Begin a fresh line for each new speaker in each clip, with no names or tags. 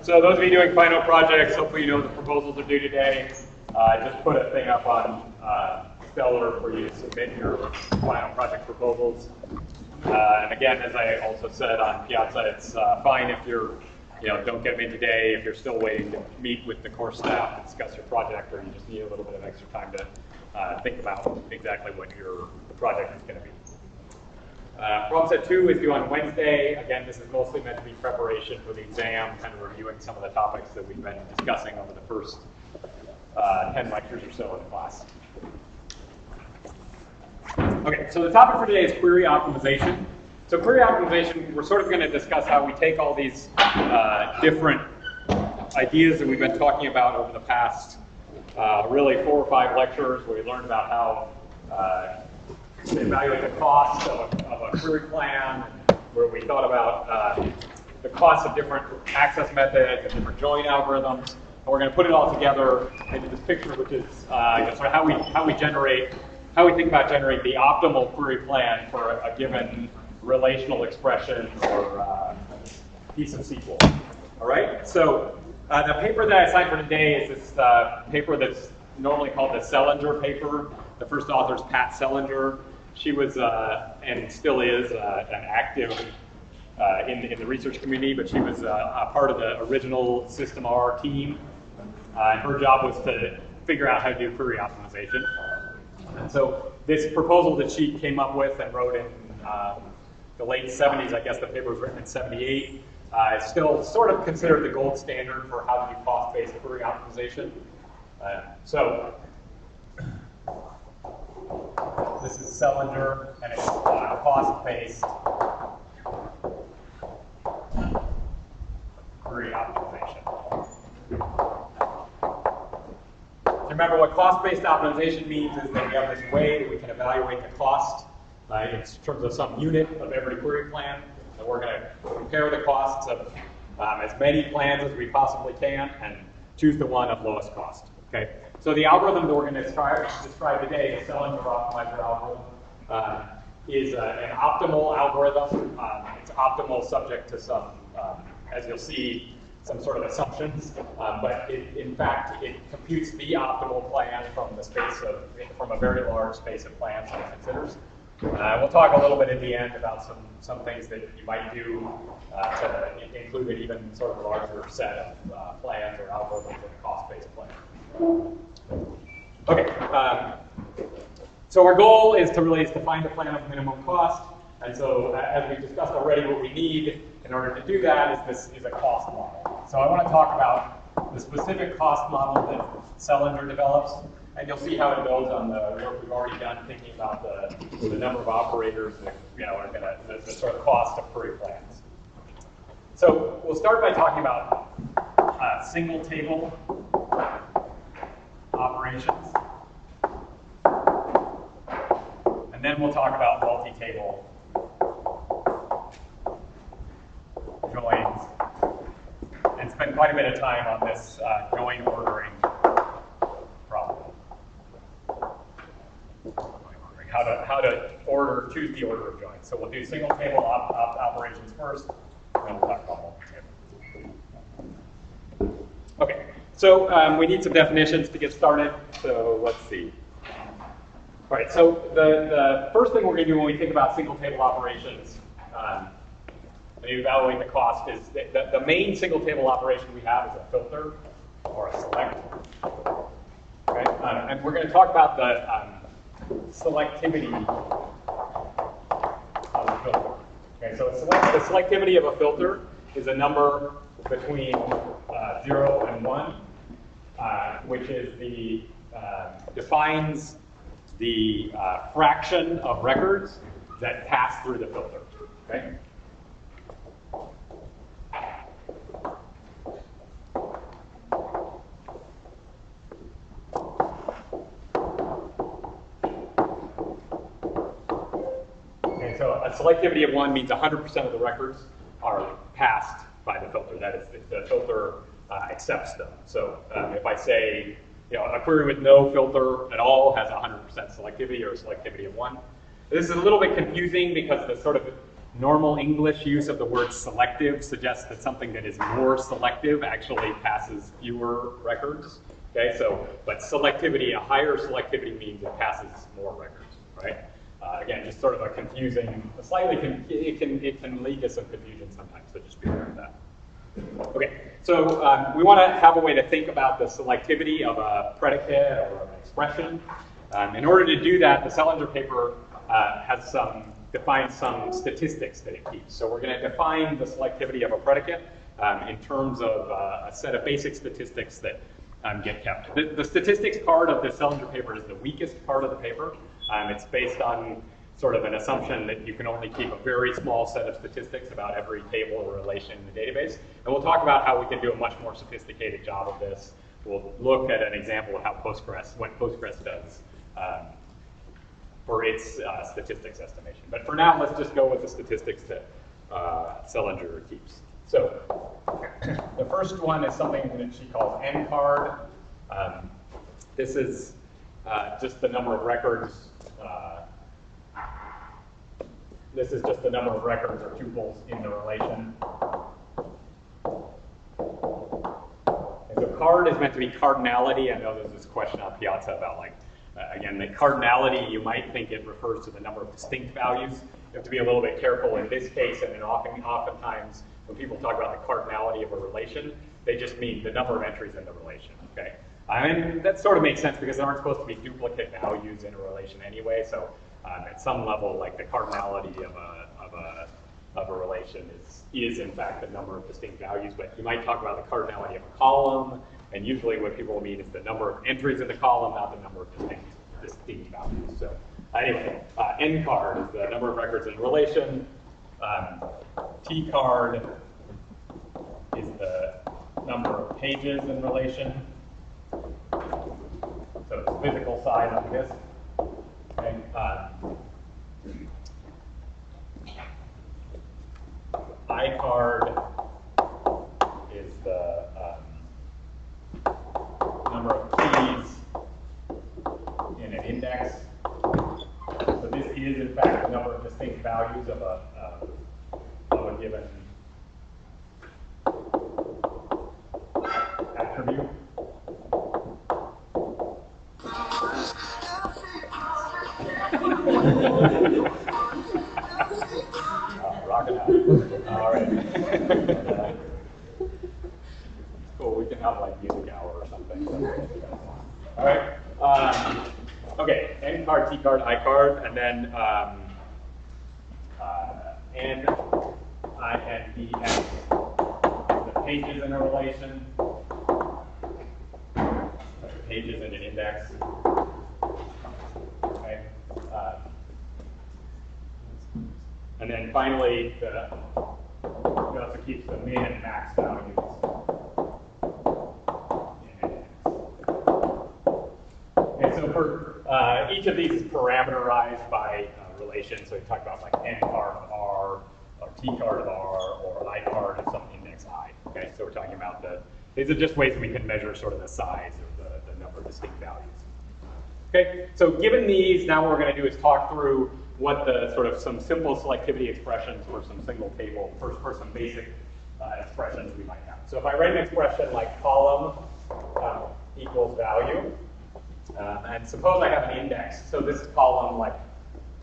So those of you doing final projects, hopefully you know the proposals are due today. Just put a thing up on Stellar for you to submit your final project proposals. And again, as I also said on Piazza, it's fine if you're, don't get them in today, if you're still waiting to meet with the course staff to discuss your project, or you just need a little bit of extra time to think about exactly what your project is going to be. Problem set 2 is due on Wednesday. Again, this is mostly meant to be preparation for the exam, kind of reviewing some of the topics that we've been discussing over the first 10 lectures or so in the class. Okay, so the topic for today is query optimization. So query optimization, we're sort of going to discuss how we take all these different ideas that we've been talking about over the past really 4 or 5 lectures, where we learned about how to evaluate the cost of a query plan, where we thought about the cost of different access methods and different join algorithms. And we're going to put it all together into this picture, which is sort of how we think about generating the optimal query plan for a given relational expression or piece of SQL. All right. So the paper that I assigned for today is this paper that's normally called the Selinger paper. The first author is Pat Selinger. She was, and still is, an active in the research community, but she was a part of the original System R team. And her job was to figure out how to do query optimization. And so this proposal that she came up with and wrote in the late 70s, I guess the paper was written in 78, is still sort of considered the gold standard for how to do cost-based query optimization. So this is Selinger, and it's cost-based query optimization. Remember, what cost-based optimization means is that we have this way that we can evaluate the cost in terms of some unit of every query plan, and we're going to compare the costs of as many plans as we possibly can and choose the one of lowest cost. Okay. So the algorithm that we're going to describe today, the Selinger optimizer algorithm, is an optimal algorithm. It's optimal subject to some, as you'll see, some sort of assumptions, but in fact, it computes the optimal plan from a very large space of plans that it considers. We'll talk a little bit at the end about some things that you might do to include an even sort of larger set of plans or algorithms in a cost-based plan. Okay, so our goal is to find a plan of minimum cost, and so as we discussed already, what we need in order to do that is a cost model. So I want to talk about the specific cost model that Selinger develops, and you'll see how it builds on the work we've already done thinking about the number of operators that are going to the sort of cost of query plans. So we'll start by talking about single table operations, and then we'll talk about multi-table joins, and spend quite a bit of time on this join ordering problem. How to choose the order of joins. So we'll do single table operations first, and then we'll talk about multi-table. Okay, so we need some definitions to get started. So let's see. All right, so the first thing we're going to do when we think about single table operations, when you evaluate the cost, is the main single table operation we have is a filter or a select. Okay, and we're going to talk about the selectivity of a filter. Okay, so the selectivity of a filter is a number between 0 and 1, which is defines the fraction of records that pass through the filter. Okay. So a selectivity of 1 means 100% of the records are passed by the filter. That is, the filter accepts them. So if I say, a query with no filter at all has 100% selectivity or a selectivity of 1. This is a little bit confusing because Normal English use of the word selective suggests that something that is more selective actually passes fewer records. Okay, so, but selectivity, a higher selectivity means it passes more records, right? Again, just sort of a confusing, it can lead to some confusion sometimes, so just be aware of that. Okay, so we want to have a way to think about the selectivity of a predicate or an expression. In order to do that, the Selinger paper defines some statistics that it keeps. So we're going to define the selectivity of a predicate in terms of a set of basic statistics that get kept. The statistics part of the Selinger paper is the weakest part of the paper. It's based on sort of an assumption that you can only keep a very small set of statistics about every table or relation in the database. And we'll talk about how we can do a much more sophisticated job of this. We'll look at an example of how what Postgres does for its statistics estimation. But for now, let's just go with the statistics that Selinger keeps. So the first one is something that she calls NCARD. This is just the number of records. This is just the number of records or tuples in the relation. And so card is meant to be cardinality. I know there's this question on Piazza about again, the cardinality, you might think it refers to the number of distinct values. You have to be a little bit careful in this case, and then oftentimes when people talk about the cardinality of a relation, they just mean the number of entries in the relation, okay? And that sort of makes sense because there aren't supposed to be duplicate values in a relation anyway, so at some level, like the cardinality of a relation is in fact the number of distinct values, but you might talk about the cardinality of a column, and usually what people mean is the number of entries in the column, not the number of distinct values. So anyway, NCARD is the number of records in a relation. TCARD is the number of pages in relation. So it's the physical side of this. Okay. ICARD is the number of keys in an index. So this is, in fact, the number of distinct values of a given attribute. Rocking out. All right. Cool. We can have like music hour or something. All right. Okay. NCARD, TCARD, ICARD, and then N, I, N, D, X. The pages in a relation. The pages in an index. Okay. And then finally, it also keeps the min and max values in an index. Okay, so for each of these is parameterized by relation. So we talk about like NCARD of R, or TCARD of R, or ICARD of some index I. Okay, so we're talking about these are just ways that we can measure sort of the size of the number of distinct values. Okay, so given these, now what we're going to do is talk through what the sort of some simple selectivity expressions for some single table, for some basic expressions we might have. So if I write an expression like column equals value, and suppose I have an index, so this column like,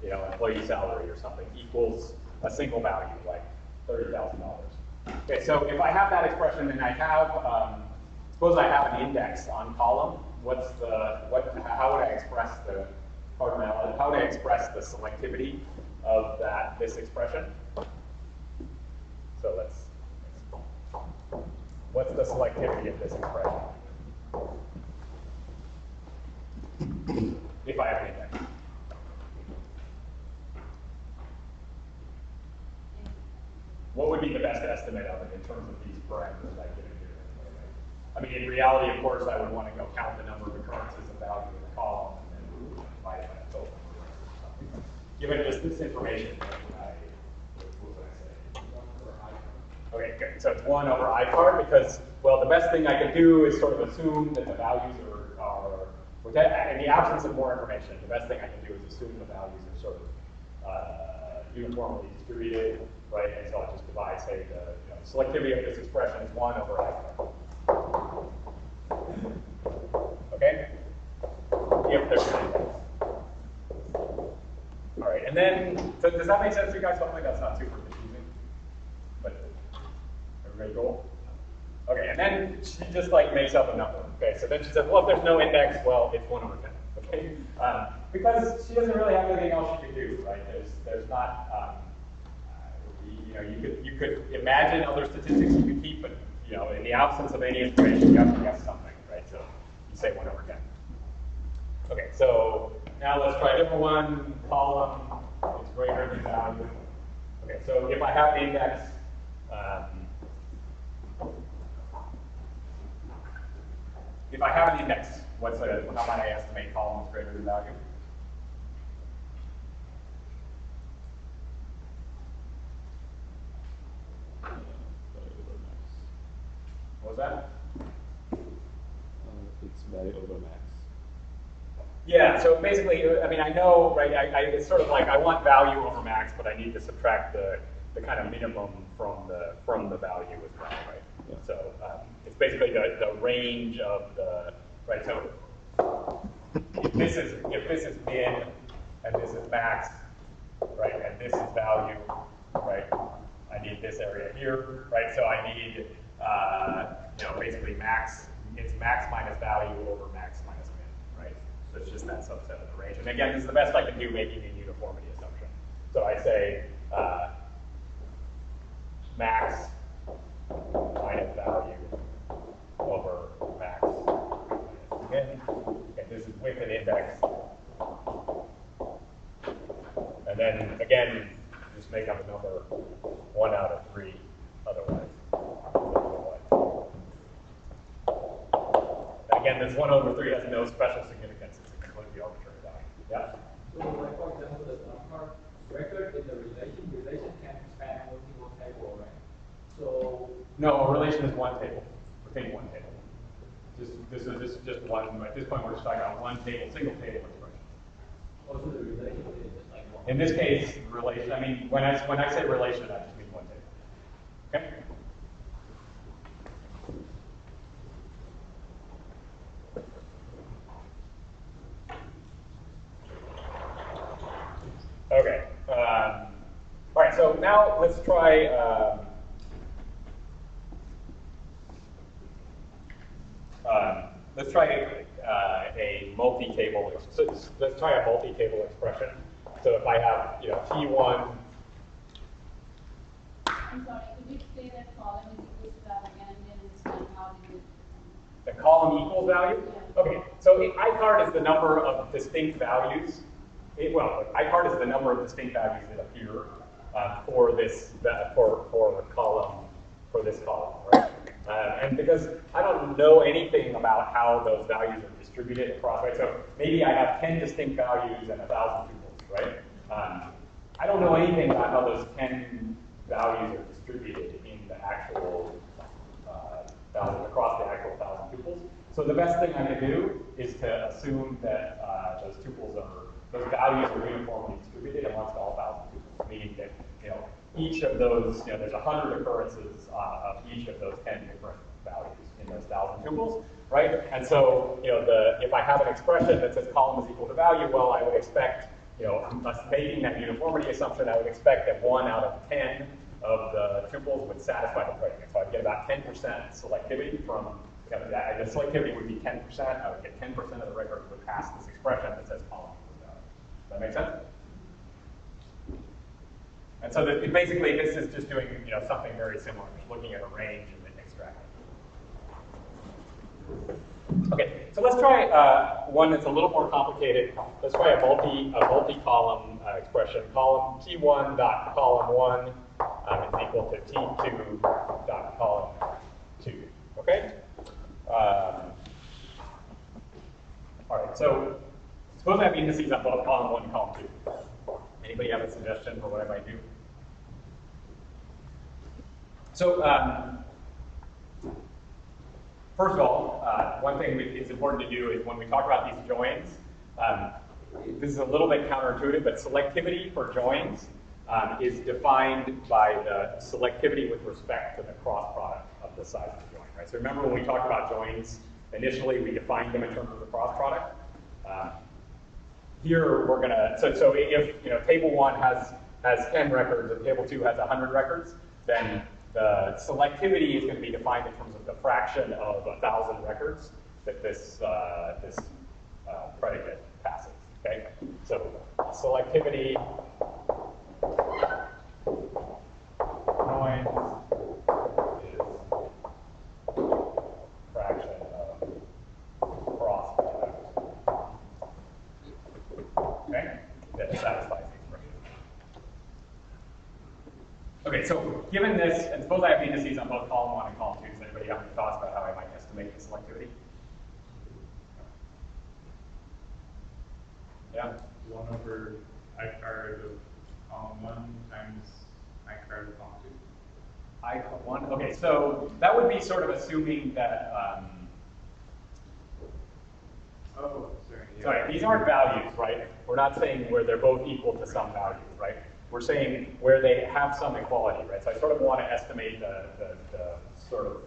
employee salary or something equals a single value like $30,000. Okay, so if I have that expression and I have, suppose I have an index on column, how would I express the cardinality? How would I express the selectivity of this expression? So what's the selectivity of this expression? If I have an index. What would be the best estimate of it in terms of these parameters I give here? I mean, in reality, of course, I would want to go count the number of occurrences of value in the column and then divide it by the total. Given just this information, what would I say? Okay, good. So it's 1 over ICARD because, well, the best thing I can do is sort of assume that the values are in the absence of more information, the best thing I can do is assume the values are sort of, uniformly distributed, right? And so I'll just divide, say, the selectivity of this expression is 1 over I car. Okay? If there's an index. All right, and then, so does that make sense to you guys? Hopefully that's not super confusing. But everybody cool? Okay, and then she just like makes up a number. Okay, so then she says, well, if there's no index, well, it's 1 over 10. Okay, because she doesn't really have anything else she could do, right? There's not, you could imagine other statistics you could keep, but in the absence of any information, you have to guess something, right? So you say 1 over 10. Okay, so now let's try a different one. Column is greater than value. Okay, so if I have an index, how might I estimate column is greater than value? What was that?
It's value over max.
Yeah, so basically, I mean, I know, right, it's sort of like I want value over max, but I need to subtract the kind of minimum from the value as well, right? Yeah. So it's basically the range of the, right, so if this is min and this is max, right, and this is value, right, I need this area here, right, so I need, basically max, it's max minus value over max minus min, right? So it's just that subset of the range. And again, this is the best I can do making a uniformity assumption. So I say max minus value over max minus min. And this is with an index. And then again, just make up a number 1 out of 3 otherwise. Again, this 1 over 3 has no special significance. It's a completely arbitrary value. Yeah?
So, like, for example, the number record in the relation can span multiple table, right? So.
No, a relation is one table, within one table. This is just one, at this point we're just talking about one table, single table expression.
Also the relation is just like one.
In this case, relation, I mean, when I say relation, I just mean one table. Okay? Okay. All right. So now let's try. Let's try a multi-table. So let's try a multi-table expression. So if I have, T1.
I'm sorry. Could you say that column is equal to that again and understand how did it?
The column equals value.
Yeah.
Okay. So ICARD is the number of distinct values. ICARD is the number of distinct values that appear for this for this column, right? And because I don't know anything about how those values are distributed across, right? So maybe I have 10 distinct values and 1,000 tuples, right? I don't know anything about how those 10 values are distributed in the actual across the actual 1,000 tuples. So the best thing I can do is to assume that those values are uniformly distributed amongst all 1,000 tuples, meaning that each of those, there's 100 occurrences of each of those 10 different values in those 1,000 tuples, right? And so, if I have an expression that says column is equal to value, well, I would expect, making that uniformity assumption, I would expect that 1 out of 10 of the tuples would satisfy the predicate. So I'd get about 10% selectivity from, the selectivity would be 10%. I would get 10% of the records would pass this expression that says column equals value. Does that make sense? And so basically, this is just doing something very similar, just looking at a range and then extracting. Okay, so let's try one that's a little more complicated. Let's try a multi-column expression. Column T1 dot column 1 is equal to T2 dot column 2. Okay. All right. So suppose I have indices on both column 1 and column 2. Anybody have a suggestion for what I might do? So, first of all, one thing it's important to do is when we talk about these joins, this is a little bit counterintuitive, but selectivity for joins is defined by the selectivity with respect to the cross product of the size of the join, right? So remember when we talked about joins, initially we defined them in terms of the cross product. Here we're gonna, so if table 1 has 10 records and table 2 has 100 records, then the selectivity is going to be defined in terms of the fraction of 1,000 records that this predicate passes. Okay, so selectivity joins is fraction of cross product. Okay, that satisfies the expression. Okay, so given this, and suppose I have indices on both column 1 and column 2, does anybody have any thoughts about how I might estimate the selectivity? Yeah?
1 over I card of column 1 times I card of column 2.
I one. Okay, so that would be sort of assuming that.
Oh, sorry. Yeah.
Sorry, these aren't values, right? We're not saying where they're both equal to some values, right? We're saying where they have some equality, right? So I sort of want to estimate the sort of.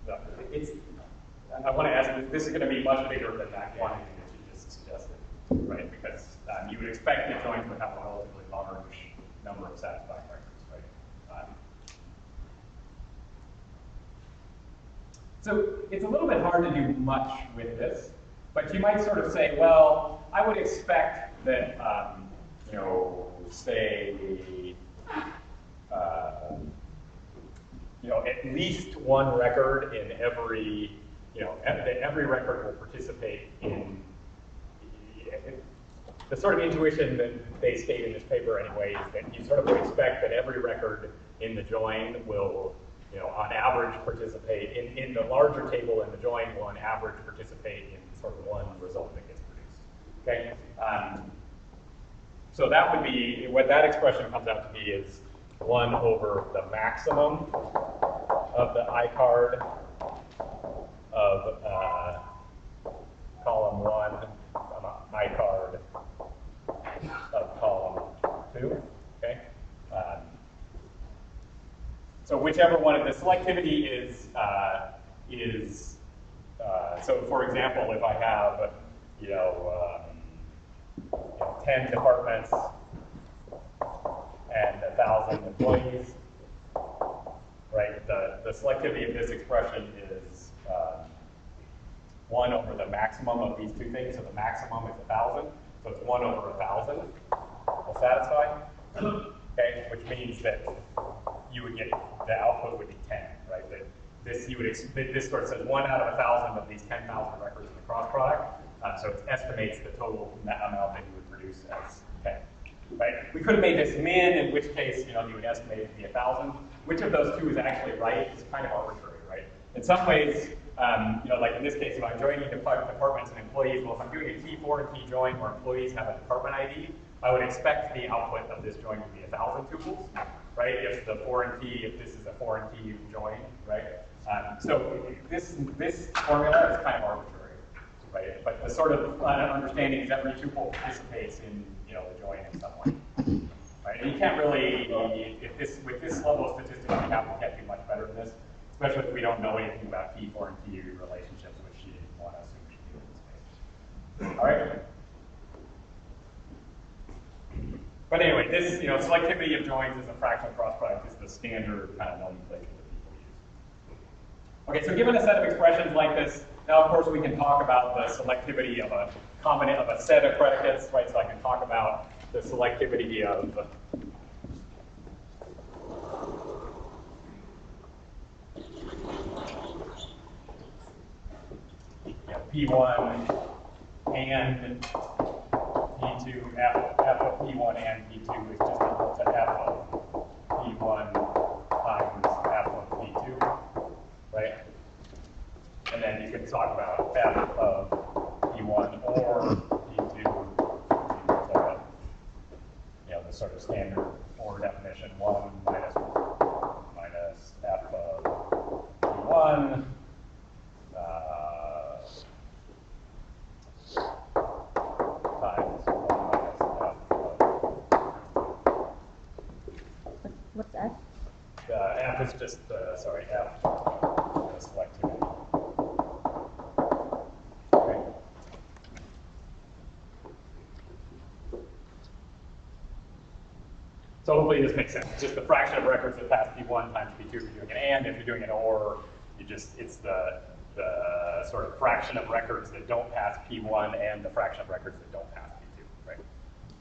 I want to estimate. This is going to be much bigger than that quantity that you just suggested, right? Because you would expect the joint would have a relatively large number of satisfying records, right? So it's a little bit hard to do much with this, but you might sort of say, well, I would expect that, say, at least one record in every, every record will participate in the sort of intuition that they state in this paper anyway is that you sort of would expect that every record in the join will, on average participate in the larger table in the join will on average participate in sort of one result that gets produced. Okay? So that would be, what that expression comes out to be is 1 over the maximum of the I card of column 1, I card of column 2. Okay? So whichever one of the selectivity is so for example, if I have 10 departments and 1,000 employees, right? The selectivity of this expression is 1 over the maximum of these two things. So the maximum is 1,000. So it's 1 over 1,000 will satisfy. Okay, which means that you would get the output would be 10, right? That this this sort of says 1 out of 1,000 of these 10,000 records in the cross product. So it estimates the total amount that you would produce as 10. Right? We could have made this min, in which case you would estimate it to be 1,000. Which of those two is actually right is kind of arbitrary, right? In some ways, like in this case, if I'm joining departments and employees, well, if I'm doing a T4 and T join where employees have a department ID, I would expect the output of this join to be 1,000 tuples, right? If the 4 and T, if this is a 4 and T join, right? So this formula is kind of arbitrary, right? But the sort of understanding is that every tuple participates in the join in some way, right? And you can't really, with this level of statistics we have, we can't do much better than this, especially if we don't know anything about T4 and T relationships, which you want to assume we do in this case. All right. But anyway, this, selectivity of joins as a fractional cross product is the standard kind of nomenclature that people use. Okay, so given a set of expressions like this, now of course we can talk about the selectivity of a set of predicates, right? So I can talk about the selectivity of P1 and P2, f of P1 and P2 is just equal to f of P1 times f of P2, right? And then you can talk about f of P1 or P2 equal to, the sort of standard OR definition, 1 minus f of P1 times 1 minus f of selectivity. Okay. So hopefully this makes sense. It's just the fraction of records that pass P1 times P2 if you're doing an AND. If you're doing an OR, it's the sort of fraction of records that don't pass P1 and the fraction of records that don't pass P2, right?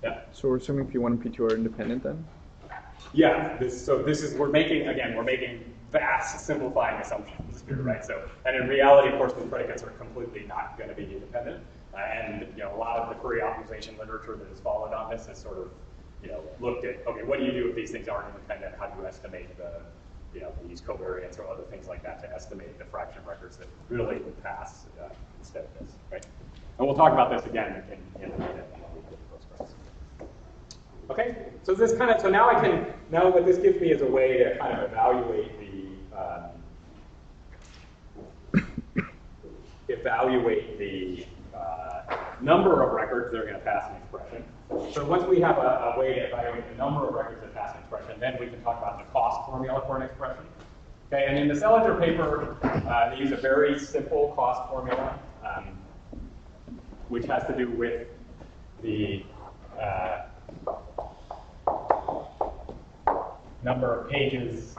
Yeah.
So we're assuming P1 and P2 are independent then?
Yeah. We're making vast simplifying assumptions here, right? So, and in reality, of course, the predicates are completely not going to be independent. And a lot of the query optimization literature that has followed on this has sort of looked at, okay, what do you do if these things aren't independent? How do you estimate we use covariance or other things like that to estimate the fraction of records that really would pass instead of this, right? And we'll talk about this again in a minute when we get to Postgres. Okay, so this now what this gives me is a way to kind of evaluate the number of records that are going to pass an expression. So once we have a way to evaluate the number of records that pass an expression, then we can talk about the cost formula for an expression. Okay, and in the Seliger paper, they use a very simple cost formula, which has to do with the number of pages,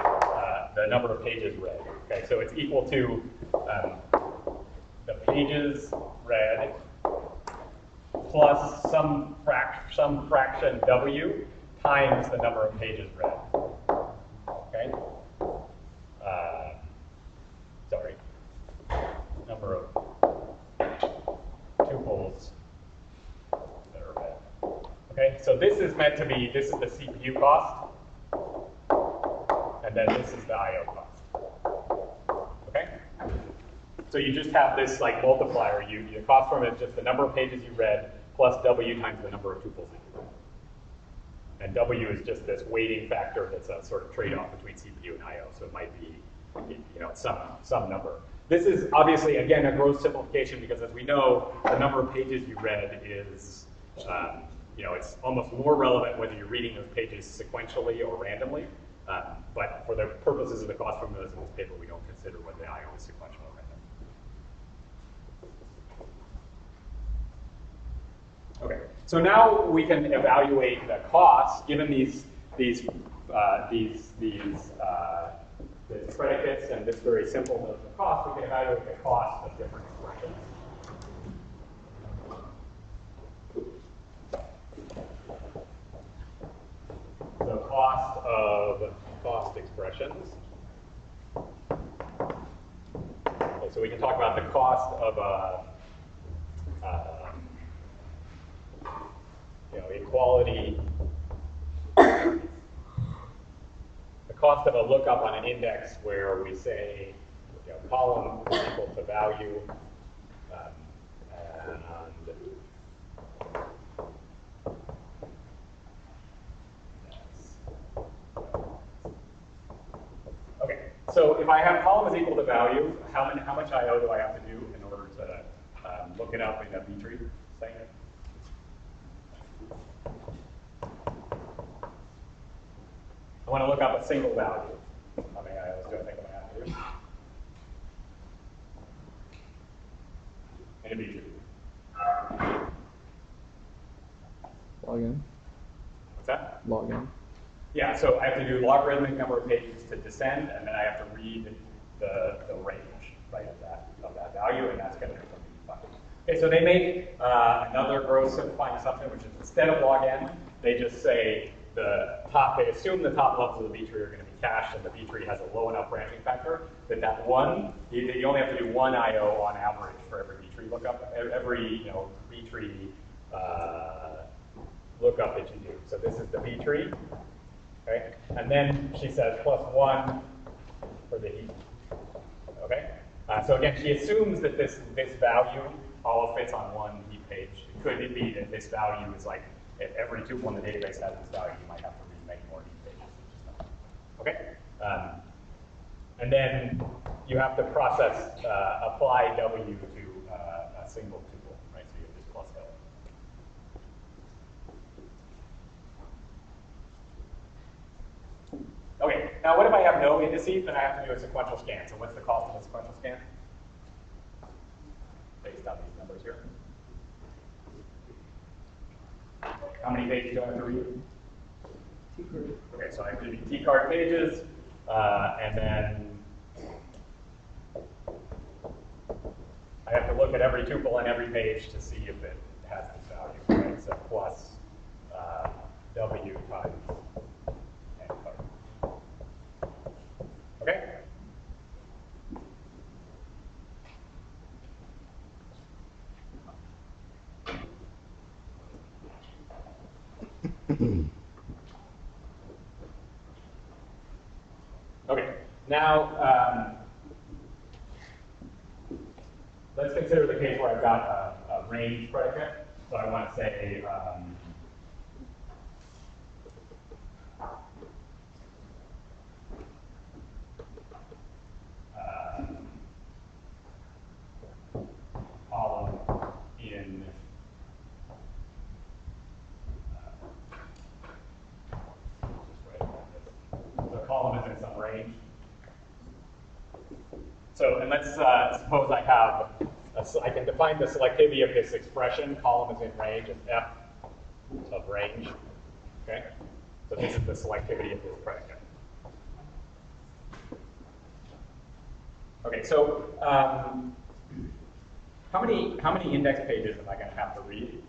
read. Okay, so it's equal to the pages read plus some fraction W times the number of pages read. Okay? Number of tuples that are read. Okay, so this is the CPU cost, and then this is the I/O cost. Okay? So you just have this like multiplier. The cost from it is just the number of pages you read plus W times the number of tuples that you read. And W is just this weighting factor that's a sort of trade-off between CPU and I/O. So it might be, some number. This is obviously, again, a gross simplification because as we know, the number of pages you read is, it's almost more relevant whether you're reading those pages sequentially or randomly. But for the purposes of the cost formulas in this paper, we don't consider whether the I/O is sequential or random. Okay, so now we can evaluate the cost given these predicates and this very simple notion of cost. We can evaluate the cost of different expressions. So cost expressions. Okay, so we can talk about the cost of equality. The cost of a lookup on an index where we say column is equal to value okay, so if I have column is equal to value, how much I/O do I have to do in order to look it up in a B-tree thing? I want to look up a single value. How many I/Os do I think I'm going to have to do? In a B-tree.
Log n.
What's that?
Log n.
Yeah, so I have to do logarithmic number of pages to descend, and then I have to read the range, right, of that value, and that's going to be from B5. Okay, so they make another gross simplifying assumption, which is instead of log n, they just say they assume the top levels of the B-tree are going to be cached, and the B-tree has a low enough branching factor that one, you only have to do one I/O on average for every B-tree lookup, every B-tree lookup that you do. So this is the B-tree, okay? And then she says +1 for the heap, okay? So again, she assumes that this value all fits on one heap page. It could be that this value is like, if every tuple in the database has this value, you might have to remake more heap pages. Okay? And then you have to process, apply W to a single tuple, right? So you have this plus L. Okay, now what if I have no indices, then I have to do a sequential scan. So what's the cost of a sequential scan? Based on these numbers here. How many pages do I have to read? Okay, so I have to read T-card pages, and then I have to look at every tuple on every page to see if it has this value, right? So plus W times N card. Okay? Okay, now let's consider the case where I've got a range predicate. So I want to say column in the column is in some range. So, and let's suppose I have, I can define the selectivity of this expression, column is in range, as f of range, okay? So this is the selectivity of this predicate. Okay, so how many index pages am I going to have to read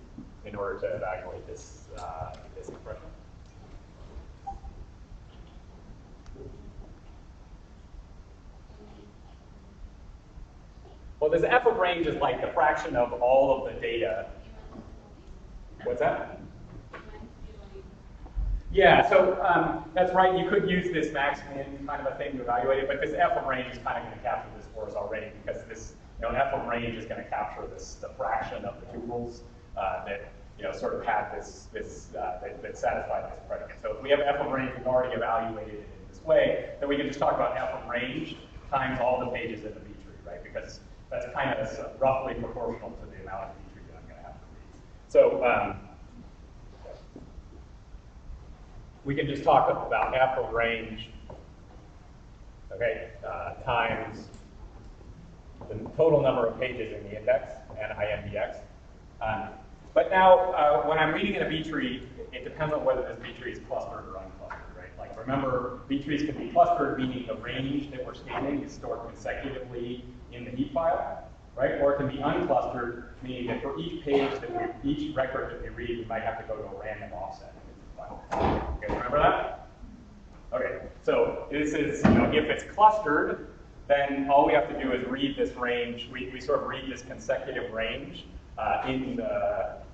in order to evaluate this, this expression? Well, this f of range is like the fraction of all of the data. What's that? Yeah, so that's right. You could use this max-min kind of a thing to evaluate it, but this f of range is kind of going to capture this for us already because this, f of range is going to capture the fraction of the tuples that sort of had that satisfied this predicate. So if we have f of range, we've already evaluated it in this way, then we can just talk about f of range times all the pages in the B tree, right? Because that's kind of roughly proportional to the amount of B tree that I'm going to have to read. So we can just talk about f of range, okay, times the total number of pages in the index, NINDX. But now, when I'm reading in a B tree, it depends on whether this B tree is clustered or unclustered, right? Like remember, B trees can be clustered, meaning the range that we're scanning is stored consecutively in the heap file, right? Or it can be unclustered, meaning that for each page that each record that we read, we might have to go to a random offset in the file. Okay, remember that? Okay, so this is, if it's clustered, then all we have to do is read this range. We sort of read this consecutive range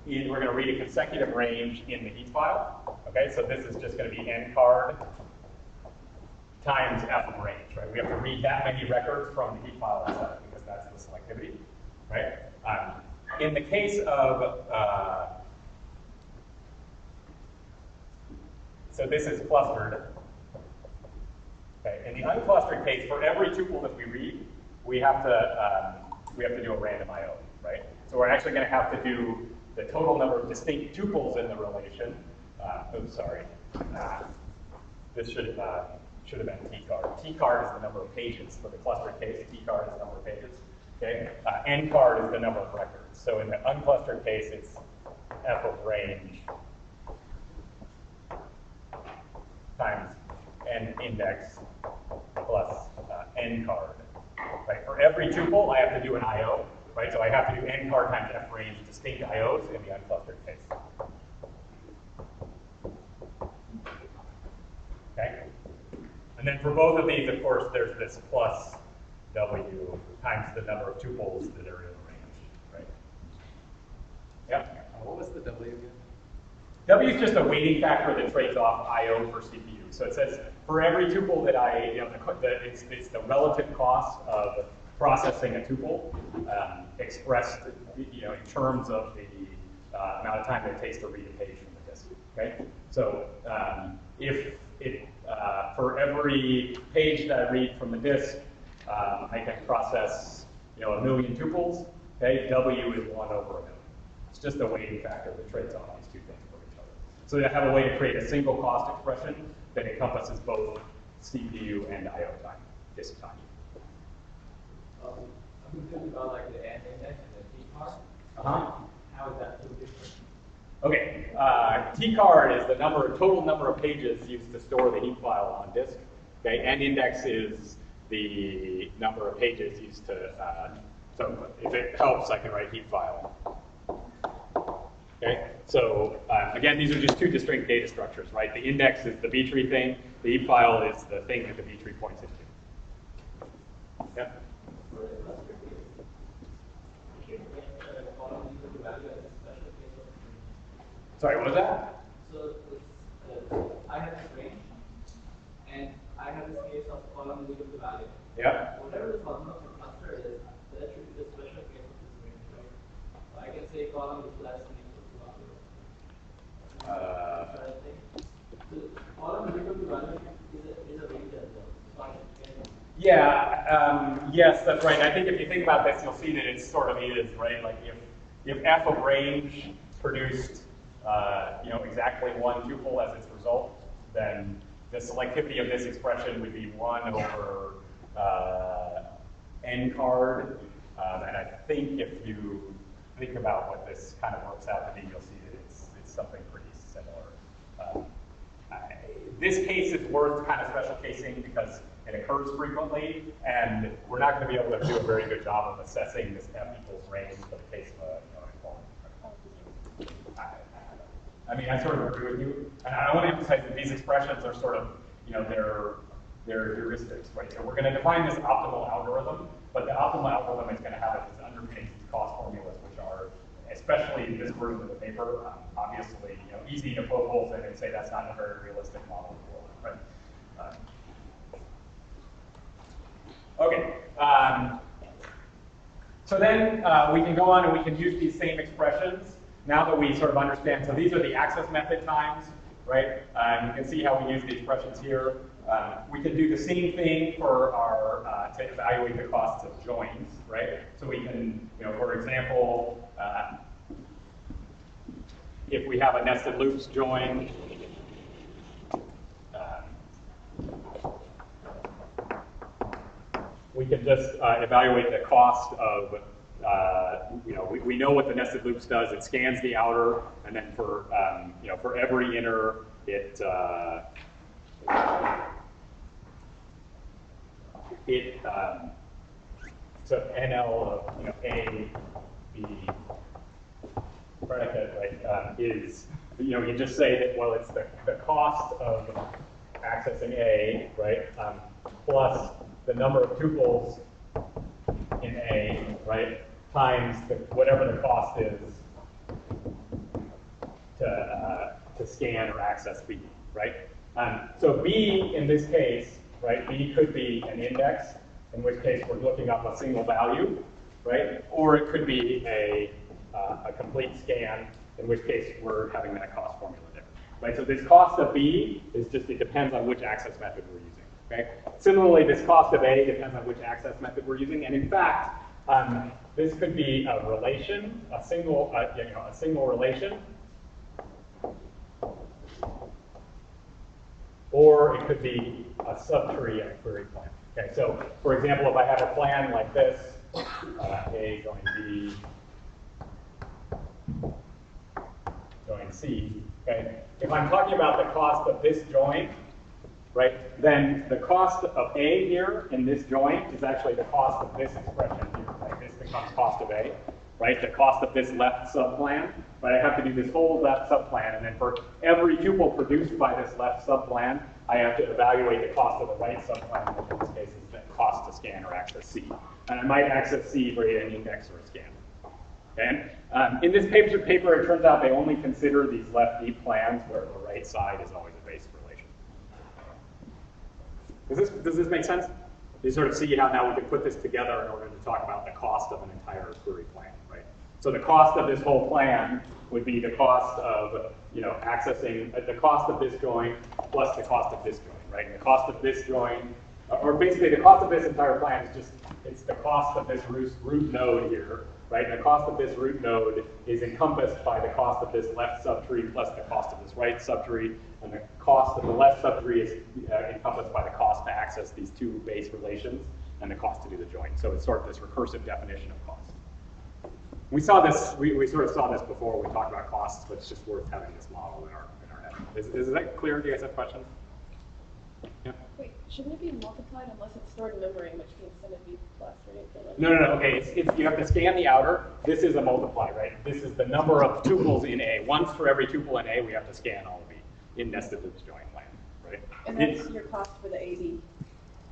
we're going to read a consecutive range in the heap file. Okay, so this is just going to be N card times f of range, right? We have to read that many records from the heap file itself because that's the selectivity, right? In the case of, so this is clustered. Okay, in the unclustered case, for every tuple that we read, we have to do a random IO, right? So we're actually going to have to do the total number of distinct tuples in the relation. Oops, sorry. This should have been T-card. T-card is the number of pages for the clustered case. T-card is the number of pages. Okay. N-card is the number of records. So in the unclustered case, it's f of range times n index plus n card. Right. For every tuple, I have to do an IO. Right, so I have to do n card times f range distinct IOs in the unclustered case. Okay? And then for both of these, of course, there's this plus W times the number of tuples that are in the range, right? Yep.
What was the W again?
W is just a weighting factor that trades off IO for CPU. So it says for every tuple that it's the relative cost of processing a tuple expressed, in terms of the amount of time that it takes to read a page from the disk. Okay, so if it for every page that I read from the disk, I can process 1 million tuples. Okay, W is 1 over 1 million. It's just a weighting factor that trades off these two things for each other. So I have a way to create a single cost expression that encompasses both CPU and I/O time, disk time.
I'm confused about like the N index and the T card. How is that so different?
Okay, T-card is the total number of pages used to store the heap file on disk. Okay, N index is the number of pages used to, so if it helps, I can write heap file. Okay, so again, these are just two distinct data structures, right? The index is the B tree thing, the heap file is the thing that the B tree points into. Yeah? Sorry, what was that?
So I have this range, and I have this case of column is equal to value.
Yeah.
Whatever the function of the cluster is, that should be the special case of this range, right? So I can say column is less than equal to value. So column is equal to value is a range as well. So I can
Yeah, yes, that's right. I think if you think about this, you'll see that it sort of is, right? Like if f of range produced exactly one tuple as its result, then the selectivity of this expression would be 1 over n card. And I think if you think about what this kind of works out to be, you'll see that it's something pretty similar. This case is worth kind of special casing because it occurs frequently, and we're not going to be able to do a very good job of assessing this f equals range for the case of a I mean, I sort of agree with you, and I want to emphasize that these expressions are sort of, they're heuristics, right? So we're going to define this optimal algorithm, but the optimal algorithm is going to have its underpinnings, its cost formulas, which are, especially in this version of the paper, obviously, easy to poke holes in and say that's not a very realistic model of the world, right? Okay. So then we can go on and we can use these same expressions now that we sort of understand. So these are the access method times, right? You can see how we use the expressions here. We can do the same thing for our to evaluate the costs of joins, right? So we can, for example, if we have a nested loops join, we can just evaluate the cost of, we know what the nested loops does. It scans the outer, and then for, for every inner, it so NL of A, B, predicate, right, is, you just say that, well, it's the cost of accessing A, right, plus the number of tuples in A, right, times whatever the cost is to scan or access B, right? So B in this case, right, B could be an index, in which case we're looking up a single value, right? Or it could be a complete scan, in which case we're having that cost formula there, right? So this cost of B is just, it depends on which access method we're using, okay? Similarly, this cost of A depends on which access method we're using, and in fact, this could be a relation, a single relation, or it could be a subtree of a query plan. Okay, so for example, if I have a plan like this, A join B, join C, okay, if I'm talking about the cost of this join, right, then the cost of A here in this join is actually the cost of this expression here, right? This becomes cost of A, right? The cost of this left subplan, right? I have to do this whole left subplan, and then for every tuple produced by this left subplan, I have to evaluate the cost of the right subplan, which in this case is the cost to scan or access C. And I might access C for an index or a scan. Okay? In this paper, it turns out they only consider these left deep plans where the right side is always a base relation. Does this make sense? You sort of see how now we can put this together in order to talk about the cost of an entire query plan, right? So the cost of this whole plan would be the cost of, accessing, the cost of this join plus the cost of this join, right? And the cost of this join, or basically the cost of this entire plan is just, it's the cost of this root node here right? The cost of this root node is encompassed by the cost of this left subtree plus the cost of this right subtree, and the cost of the left subtree is encompassed by the cost to access these two base relations and the cost to do the join. So it's sort of this recursive definition of cost. We saw this, we sort of saw this before when we talked about costs, but it's just worth having this model in our head. Is that clear? Do you guys have questions? Yeah.
Wait, shouldn't it be multiplied unless it's stored in memory, which means then it'd be plus, right?
No. Okay, it's you have to scan the outer. This is a multiply, right? This is the number of tuples in A. Once for every tuple in A, we have to scan all of B in nested loops join land, right?
And that's your cost for the AD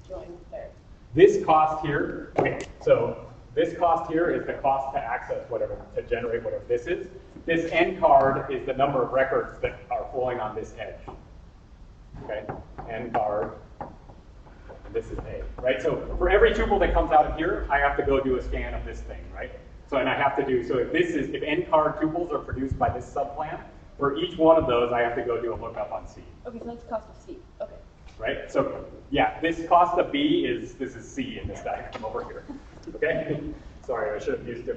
join there.
This cost here, okay, so this cost here is the cost to access whatever, to generate whatever this is. This N card is the number of records that are flowing on this edge. Okay, N card, and this is A, right? So for every tuple that comes out of here, I have to go do a scan of this thing, right? So, and I have to do, so if N card tuples are produced by this subplan, for each one of those, I have to go do a lookup on C.
Okay, so that's cost of C. Okay.
Right? So yeah, this cost of B this is C in this diagram over here. Okay? Sorry, I should have used a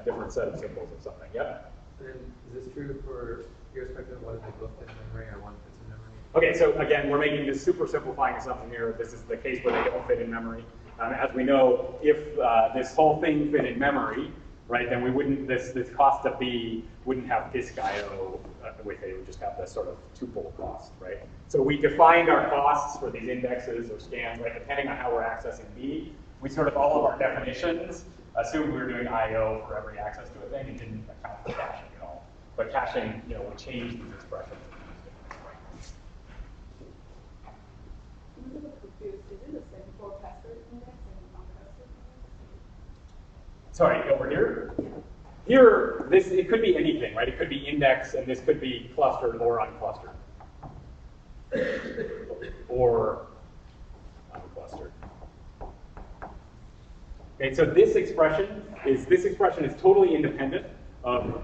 different set of symbols or something. Yep.
And is this true for irrespective of whether they both fit in memory or one fits in memory?
Okay, so again, we're making this super simplifying assumption here. This is the case where they don't fit in memory. As we know, if this whole thing fit in memory, right, then we wouldn't, this cost of B wouldn't have disk IO with it. It would just have this sort of tuple cost, right? So we defined our costs for these indexes or scans, right, depending on how we're accessing B. We sort of, all of our definitions assumed we were doing IO for every access to a thing and didn't account for caching at all. But caching, you know, would change these expressions.
I'm a little confused. Is it the same for clustered index and non-clustered index?
Sorry, over here? Here, it could be anything, right? It could be index, and this could be clustered or unclustered. Or unclustered. Okay, so this expression is totally independent of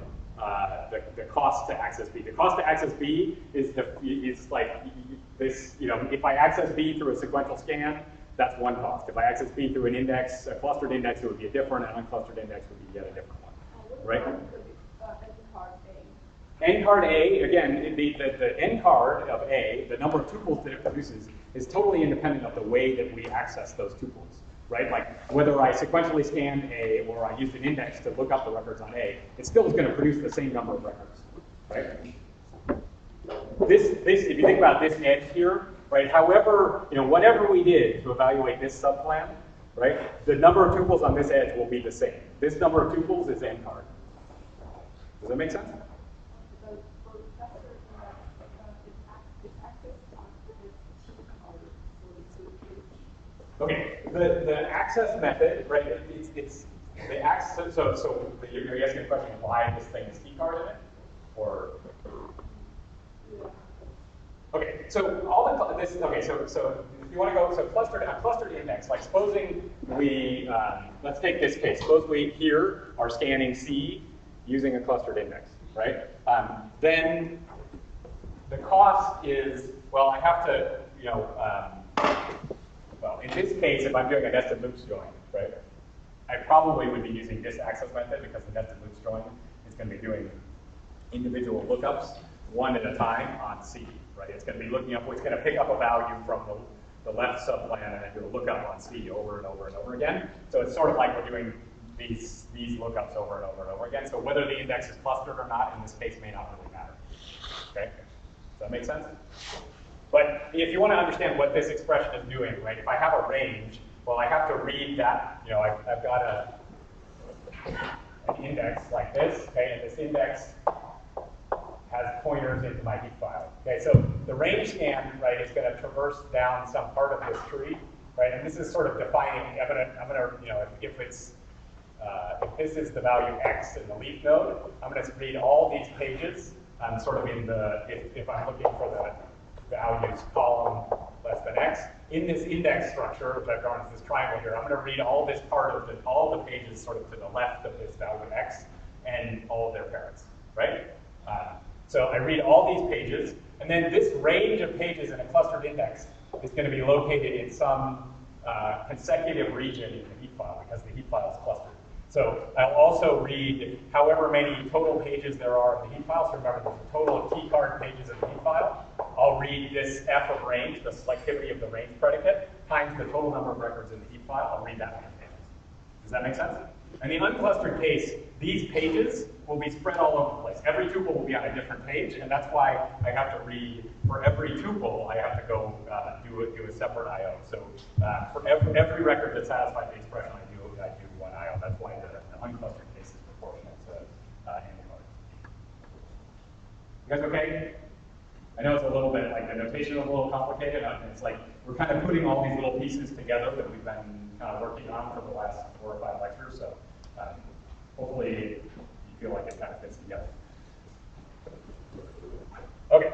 the cost to access B. The cost to access B is like this, you know, if I access B through a sequential scan, that's one cost. If I access B through an index, a clustered index, it would be a different, an unclustered index would be yet a different one, right? N card A, again, the N card of A, the number of tuples that it produces, is totally independent of the way that we access those tuples, right? Like whether I sequentially scanned A or I used an index to look up the records on A, it still is going to produce the same number of records, right? This, if you think about this edge here, right? However, you know, whatever we did to evaluate this subplan, right? The number of tuples on this edge will be the same. This number of tuples is N card. Does that make sense? Okay, the access method, right? It's the access. So you're asking the question why this thing is key card in it, or? Okay, so all the this. Okay, so if you want to go, so clustered index. Like supposing we let's take this case. Suppose we here are scanning C using a clustered index, right? Then the cost is, well, I have to, you know. Well, in this case, if I'm doing a nested loops join, right, I probably would be using this access method because the nested loops join is going to be doing individual lookups one at a time on C, right? It's going to be looking up, it's going to pick up a value from the left subplan and then do a lookup on C over and over and over again. So it's sort of like we're doing these lookups over and over and over again. So whether the index is clustered or not in this case may not really matter. Okay? Does that make sense? But if you want to understand what this expression is doing, right, if I have a range, well, I have to read that, you know, I've got an index like this, okay, and this index has pointers into my heap file. Okay, so the range scan, right, is going to traverse down some part of this tree, right, and this is sort of defining, I'm gonna you know, if this is the value X in the leaf node, I'm going to read all these pages, sort of in the, if I'm looking for the values column less than X. In this index structure, which I've drawn as this triangle here, I'm going to read all this part of all the pages sort of to the left of this value X and all of their parents, right? So I read all these pages, and then this range of pages in a clustered index is going to be located in some consecutive region in the heap file because the heap file is clustered. So I'll also read however many total pages there are in the heap file. So remember, there's a total of T card pages in the heap file. I'll read this F of range, the selectivity of the range predicate, times the total number of records in the heap file. I'll read that 100 pages. Does that make sense? In the unclustered case, these pages will be spread all over the place. Every tuple will be on a different page, and that's why I have to read, for every tuple, I have to go do a separate I/O. So for every record that satisfies the expression, I do one I/O. That's why the unclustered case is proportional to any card. You guys okay? I know it's a little bit, like the notation is a little complicated, and it's like we're kind of putting all these little pieces together that we've been kind of working on for the last 4 or 5 lectures, so hopefully you feel like it kind of fits together. Okay.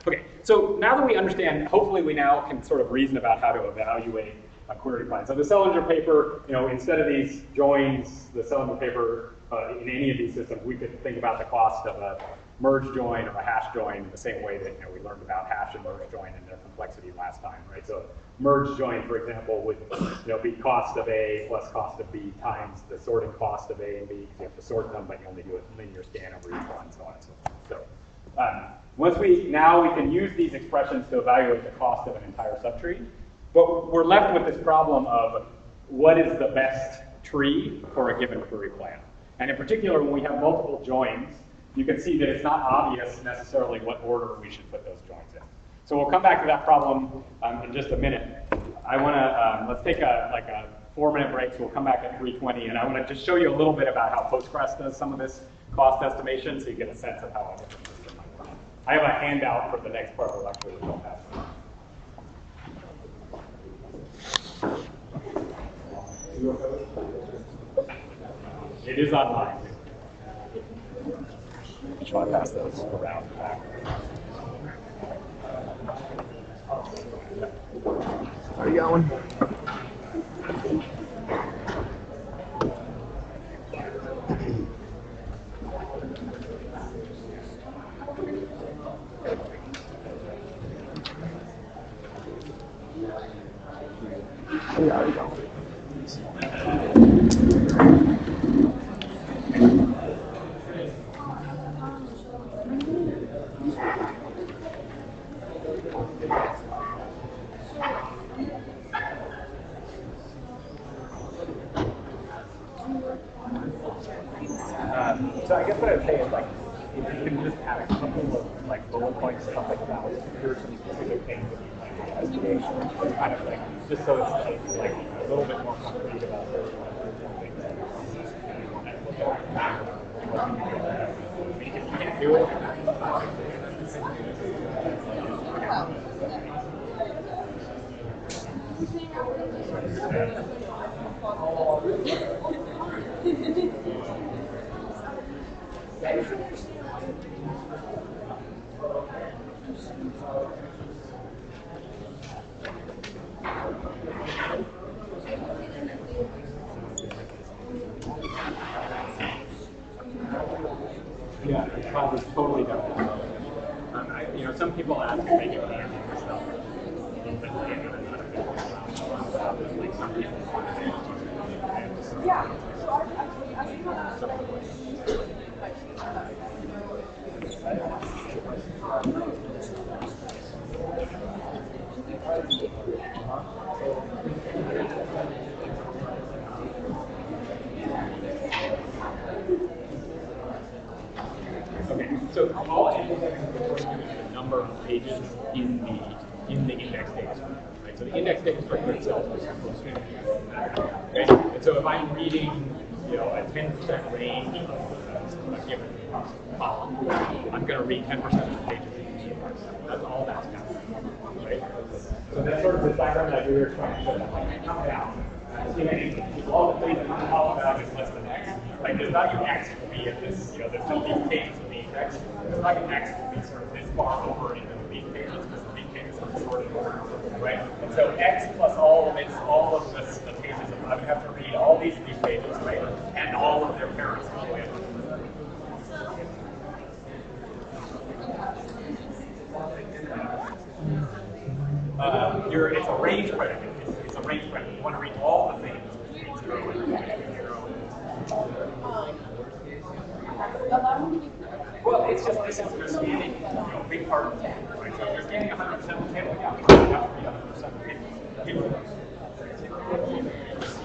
Okay, so now that we understand, hopefully we now can sort of reason about how to evaluate a query plan. So the Sellinger paper, instead of these joins, the Sellinger paper, in any of these systems, we could think about the cost of a merge join or a hash join the same way that we learned about hash and merge join and their complexity last time, right? So merge join, for example, would be cost of A plus cost of B times the sorting cost of A and B, because you have to sort them, but you only do a linear scan over each one, so on and so forth. So now we can use these expressions to evaluate the cost of an entire subtree, but we're left with this problem of what is the best tree for a given query plan. And in particular, when we have multiple joins, you can see that it's not obvious necessarily what order we should put those joins in. So we'll come back to that problem in just a minute. I want to, let's take a 4-minute break, so we'll come back at 3:20, and I want to just show you a little bit about how Postgres does some of this cost estimation, so you get a sense of how a different system might run. I have a handout for the next part of the lecture which I'll pass. It is online. Shall I pass those around back?
Where are you going? Yeah, there you go.
So I guess what I would say is, if you can just add a couple of bullet points, something about here's some specific things that you might investigate, kind of just so it's a little bit more concrete about those things that you want to look at. If you can't do it, yeah, it's probably totally different. Some people ask to make it handy and stuff. A little bit handy and like some people
Yeah, so I think
okay, so all indexing is referring to is the number of pages in the index data structure, right? So the index data structure itself is supposed to be, okay? And so if I'm reading, a 10% range of a given column, I'm going to read 10% of the pages in the index. That's all that's counting, right? So that's sort of the diagram that we were trying to show that, count down. If all the things in the column value is less than x, the value x will be at this, these pages will be x. The value x will be sort of this far over into the lead pages, because the lead pages are sorted order, right? And so x plus all of the pages, I would have to read all these pages, right? And all of their parents all the way up. It's a range predicate. It's a range friendly. You want to read all the things between 0 and 0.
Allow me to be.
Well, it's just this is they're scanning a big part of the table, right? So if they're scanning 100% of the table, yeah, you have to read 100% of the table.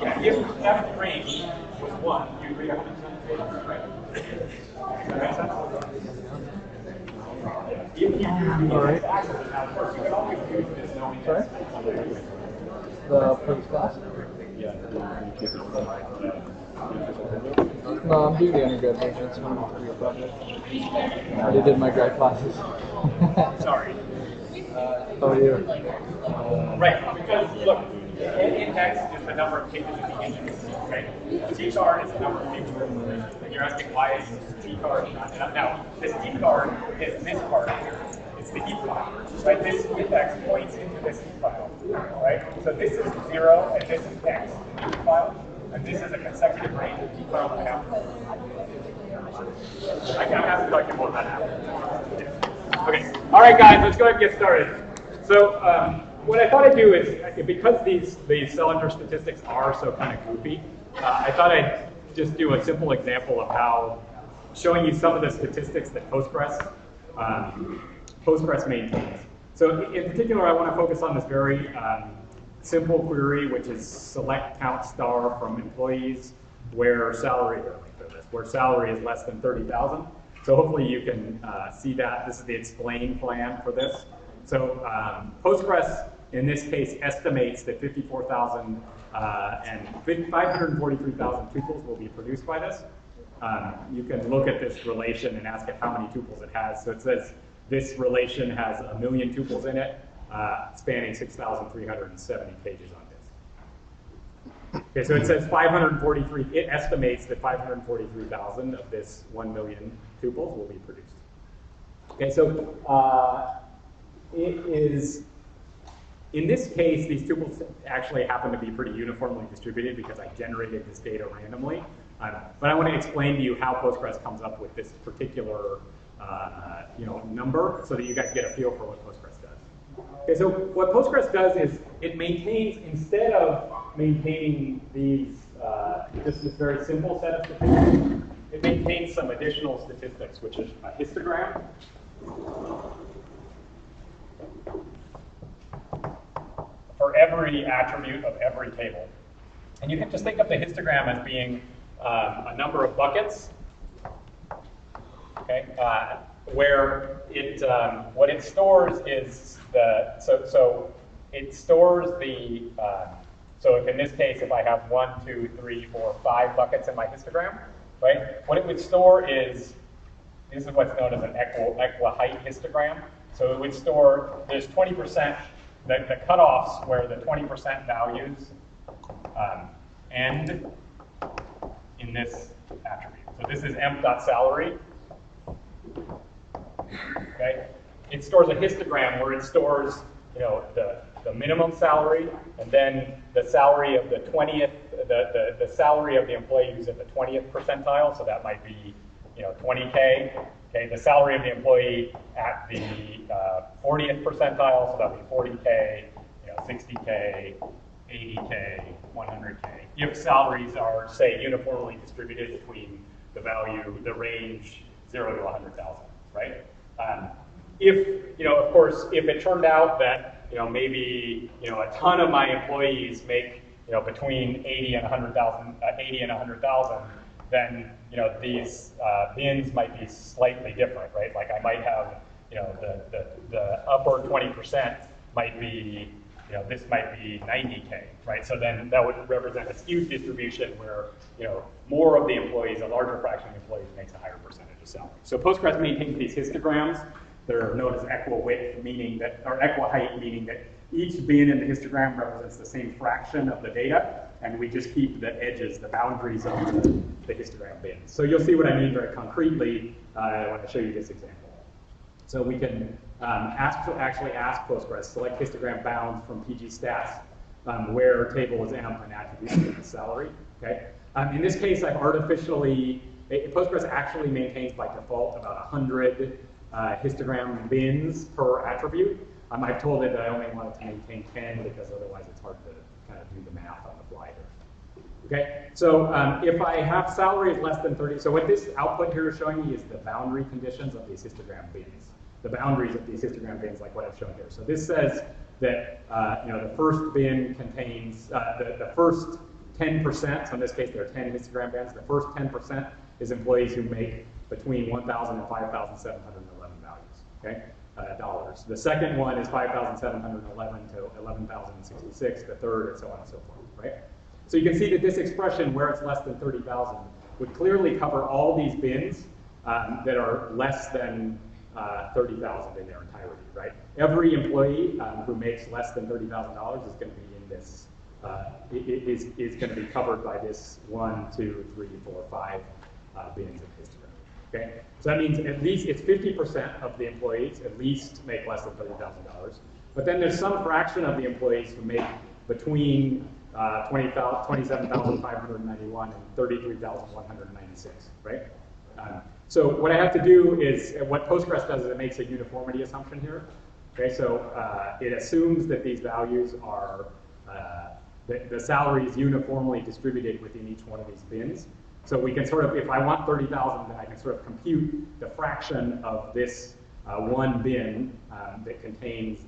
Yeah, if that range was 1, you'd read 100% of the table, right? Does that make sense? If you do access it, now of course you can always use this knowing that.
The first class? No, I'm doing the undergrad version. It's one of the 3 project. I already did my grad classes.
Sorry.
How are you?
Right, because look, index is the number of pages in the index, right? T-card is the number of pages. And you're asking why is T-card not? Now, this T-card is this part here. It's the heap file, right? This index points into this heap file, right? So this is 0 and this is X, the heap file. And this is a consecutive range of heap files I have. I can have to talk to you more about that. Okay, all right, guys, let's go ahead and get started. So what I thought I'd do is, because these cylinder statistics are so kind of goofy, I thought I'd just do a simple example of how, showing you some of the statistics that Postgres maintains. So in particular, I want to focus on this very simple query, which is select count star from employees where salary is less than 30,000. So hopefully you can see that. This is the explain plan for this. So Postgres, in this case, estimates that 54,000 and 543,000 tuples will be produced by this. You can look at this relation and ask it how many tuples it has. So it says this relation has 1 million tuples in it, spanning 6,370 pages on disk. Okay, so it says 543, it estimates that 543,000 of this 1 million tuples will be produced. Okay, so it is, in this case, these tuples actually happen to be pretty uniformly distributed because I generated this data randomly. But I want to explain to you how Postgres comes up with this particular number so that you guys get a feel for what Postgres does. Okay, so what Postgres does is it maintains, instead of maintaining these, just this very simple set of statistics, it maintains some additional statistics, which is a histogram. For every attribute of every table. And you can just think of the histogram as being a number of buckets, okay, where it, what it stores is the, so it stores the, so if in this case, if I have 1, 2, 3, 4, 5 buckets in my histogram, right, what it would store is, this is what's known as an equi-height histogram. So it would store, there's 20%, the cutoffs where the 20% values end in this attribute. So this is emp.salary. Okay, it stores a histogram where it stores, the minimum salary, and then the salary of the 20th, the salary of the employee who's at the 20th percentile. So that might be, 20K. Okay, the salary of the employee at the 40th percentile, so that would be 40K, 60K, 80K, 100K. If salaries are, say, uniformly distributed between the value, the range 0 to 100,000, right? If, of course, if it turned out that, maybe, a ton of my employees make, between 80 and 100,000, then, these bins might be slightly different, right? Like I might have, the upper 20% might be, this might be 90K, right? So then that would represent a skewed distribution where, more of the employees, a larger fraction of the employees makes a higher percentage of salary. So Postgres maintains these histograms. They're known as equi-width, meaning that, or equi-height, meaning that each bin in the histogram represents the same fraction of the data, and we just keep the edges, the boundaries of the histogram bins. So you'll see what I mean very concretely when I show you this example. So we can actually ask Postgres, select histogram bounds from pgstats, where table is emp and attribute is salary. Okay. In this case, I've artificially, Postgres actually maintains by default about 100 histogram bins per attribute. I've told it that I only want it to maintain 10 because otherwise it's hard to kind of do the math on the fly here. Okay, so if I have salaries less than 30, so what this output here is showing me is the boundary conditions of these histogram bins. The boundaries of these histogram bins, like what I've shown here. So this says that the first bin contains the first 10%. So in this case, there are 10 histogram bins. The first 10% is employees who make between 1,000 and 5,711 values. Okay, dollars. The second one is 5,711 to 11,066. The third, and so on and so forth. Right. So you can see that this expression, where it's less than 30,000, would clearly cover all these bins that are less than 30,000 in their entirety, right? Every employee who makes less than $30,000 is going to be in this, is going to be covered by this 1, 2, 3, 4, 5 bins of histogram. Okay, so that means at least it's 50% of the employees at least make less than $30,000. But then there's some fraction of the employees who make between 27,591 and 33,196, right? So what I have to do is, what Postgres does is it makes a uniformity assumption here. Okay, so it assumes that these values are, the salary is uniformly distributed within each one of these bins. So we can sort of, if I want 30,000, then I can sort of compute the fraction of this one bin that contains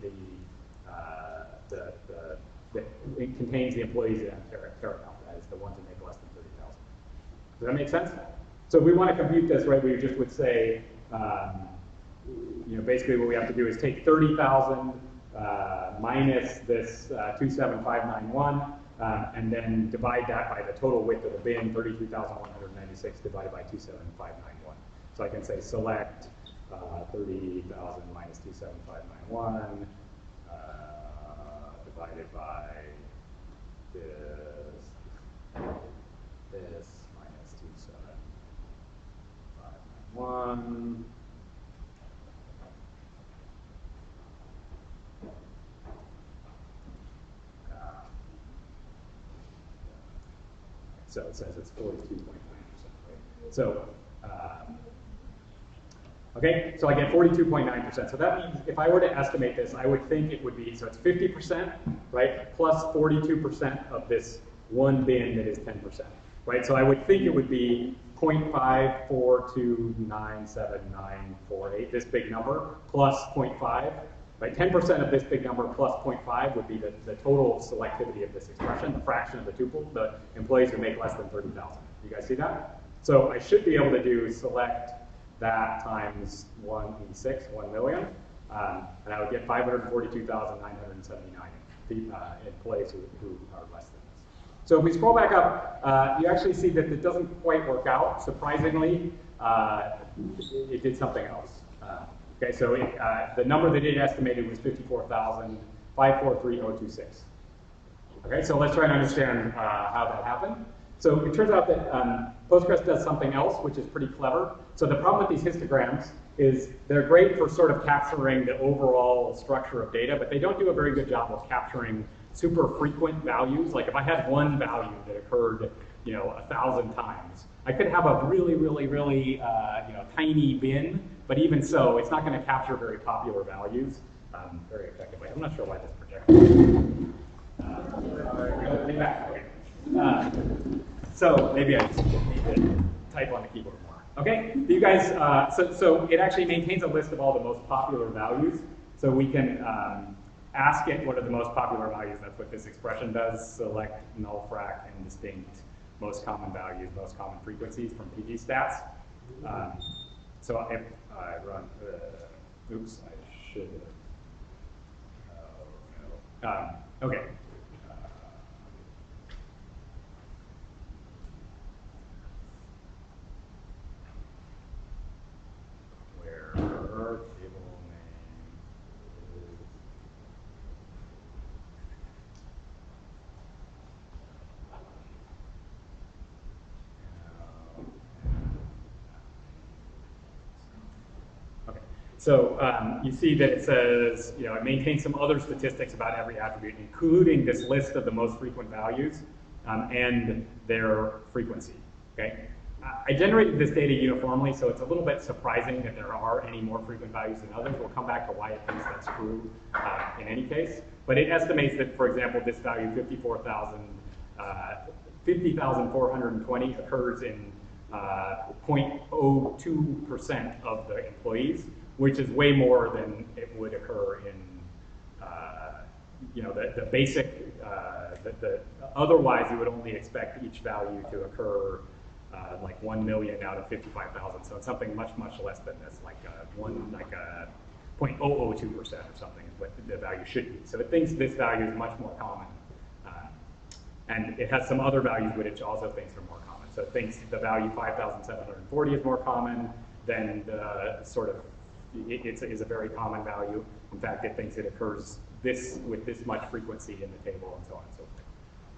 it contains the employees that I'm caring about. That is the ones that make less than 30,000. Does that make sense? So if we want to compute this, right, we just would say, basically what we have to do is take 30,000 minus this 27591, and then divide that by the total width of the bin, 33,196 divided by 27591. So I can say select 30,000 minus 27591 divided by this minus 27591. So it says it's 42.9%, right? So, okay, so I get 42.9%. So that means if I were to estimate this, I would think it would be, so it's 50%, right, plus 42% of this one bin that is 10%, right? So I would think it would be 0.5429798, this big number, plus 0.5, right? 10% of this big number plus 0.5 would be the total selectivity of this expression, the fraction of the tuple, the employees who make less than 30,000. You guys see that? So I should be able to do select that times 1e6, 1 million, and I would get 542,979 employees who are less than this. So if we scroll back up, you actually see that it doesn't quite work out. Surprisingly, it did something else. Okay, so the number that it estimated was 54,543,026. Okay, so let's try and understand how that happened. So it turns out that Postgres does something else, which is pretty clever. So the problem with these histograms is they're great for sort of capturing the overall structure of data, but they don't do a very good job of capturing super frequent values. Like if I had one value that occurred, 1,000 times, I could have a really, really, really, tiny bin, but even so, it's not going to capture very popular values very effectively. I'm not sure why this projector. So maybe I just need to type on the keyboard more. Okay, you guys, so it actually maintains a list of all the most popular values. So we can ask it what are the most popular values. That's what this expression does. Select null frac and distinct most common values, most common frequencies from pgstats. So if I run, oops, I should have, okay. Where table name is, okay. So you see that it says, it maintains some other statistics about every attribute, including this list of the most frequent values and their frequency. Okay. I generated this data uniformly, so it's a little bit surprising that there are any more frequent values than others. We'll come back to why it thinks that's true in any case. But it estimates that, for example, this value 50,420 occurs in 0.02% of the employees, which is way more than it would occur in the basic, otherwise you would only expect each value to occur like 1 million out of 55,000. So it's something much, much less than this, like a 0.002% or something is what the value should be. So it thinks this value is much more common. And it has some other values which also thinks are more common. So it thinks the value 5,740 is more common than the sort of, it is a very common value. In fact, it thinks it occurs with this much frequency in the table and so on and so forth.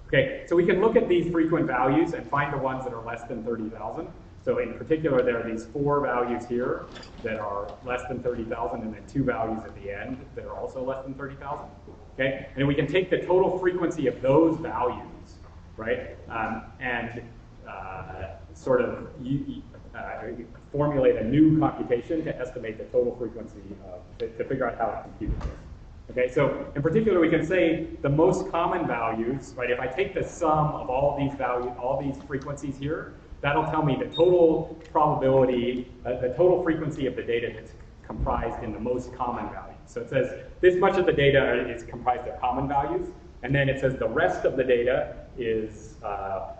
Okay, so we can look at these frequent values and find the ones that are less than 30,000. So in particular, there are these 4 values here that are less than 30,000 and then 2 values at the end that are also less than 30,000. Okay, and we can take the total frequency of those values, right, and sort of formulate a new computation to estimate the total frequency to figure out how to compute this. Okay, so in particular, we can say the most common values, right? If I take the sum of all these values, all these frequencies here, that'll tell me the total probability, the total frequency of the data that's comprised in the most common values. So it says this much of the data is comprised of common values, and then it says the rest of the data is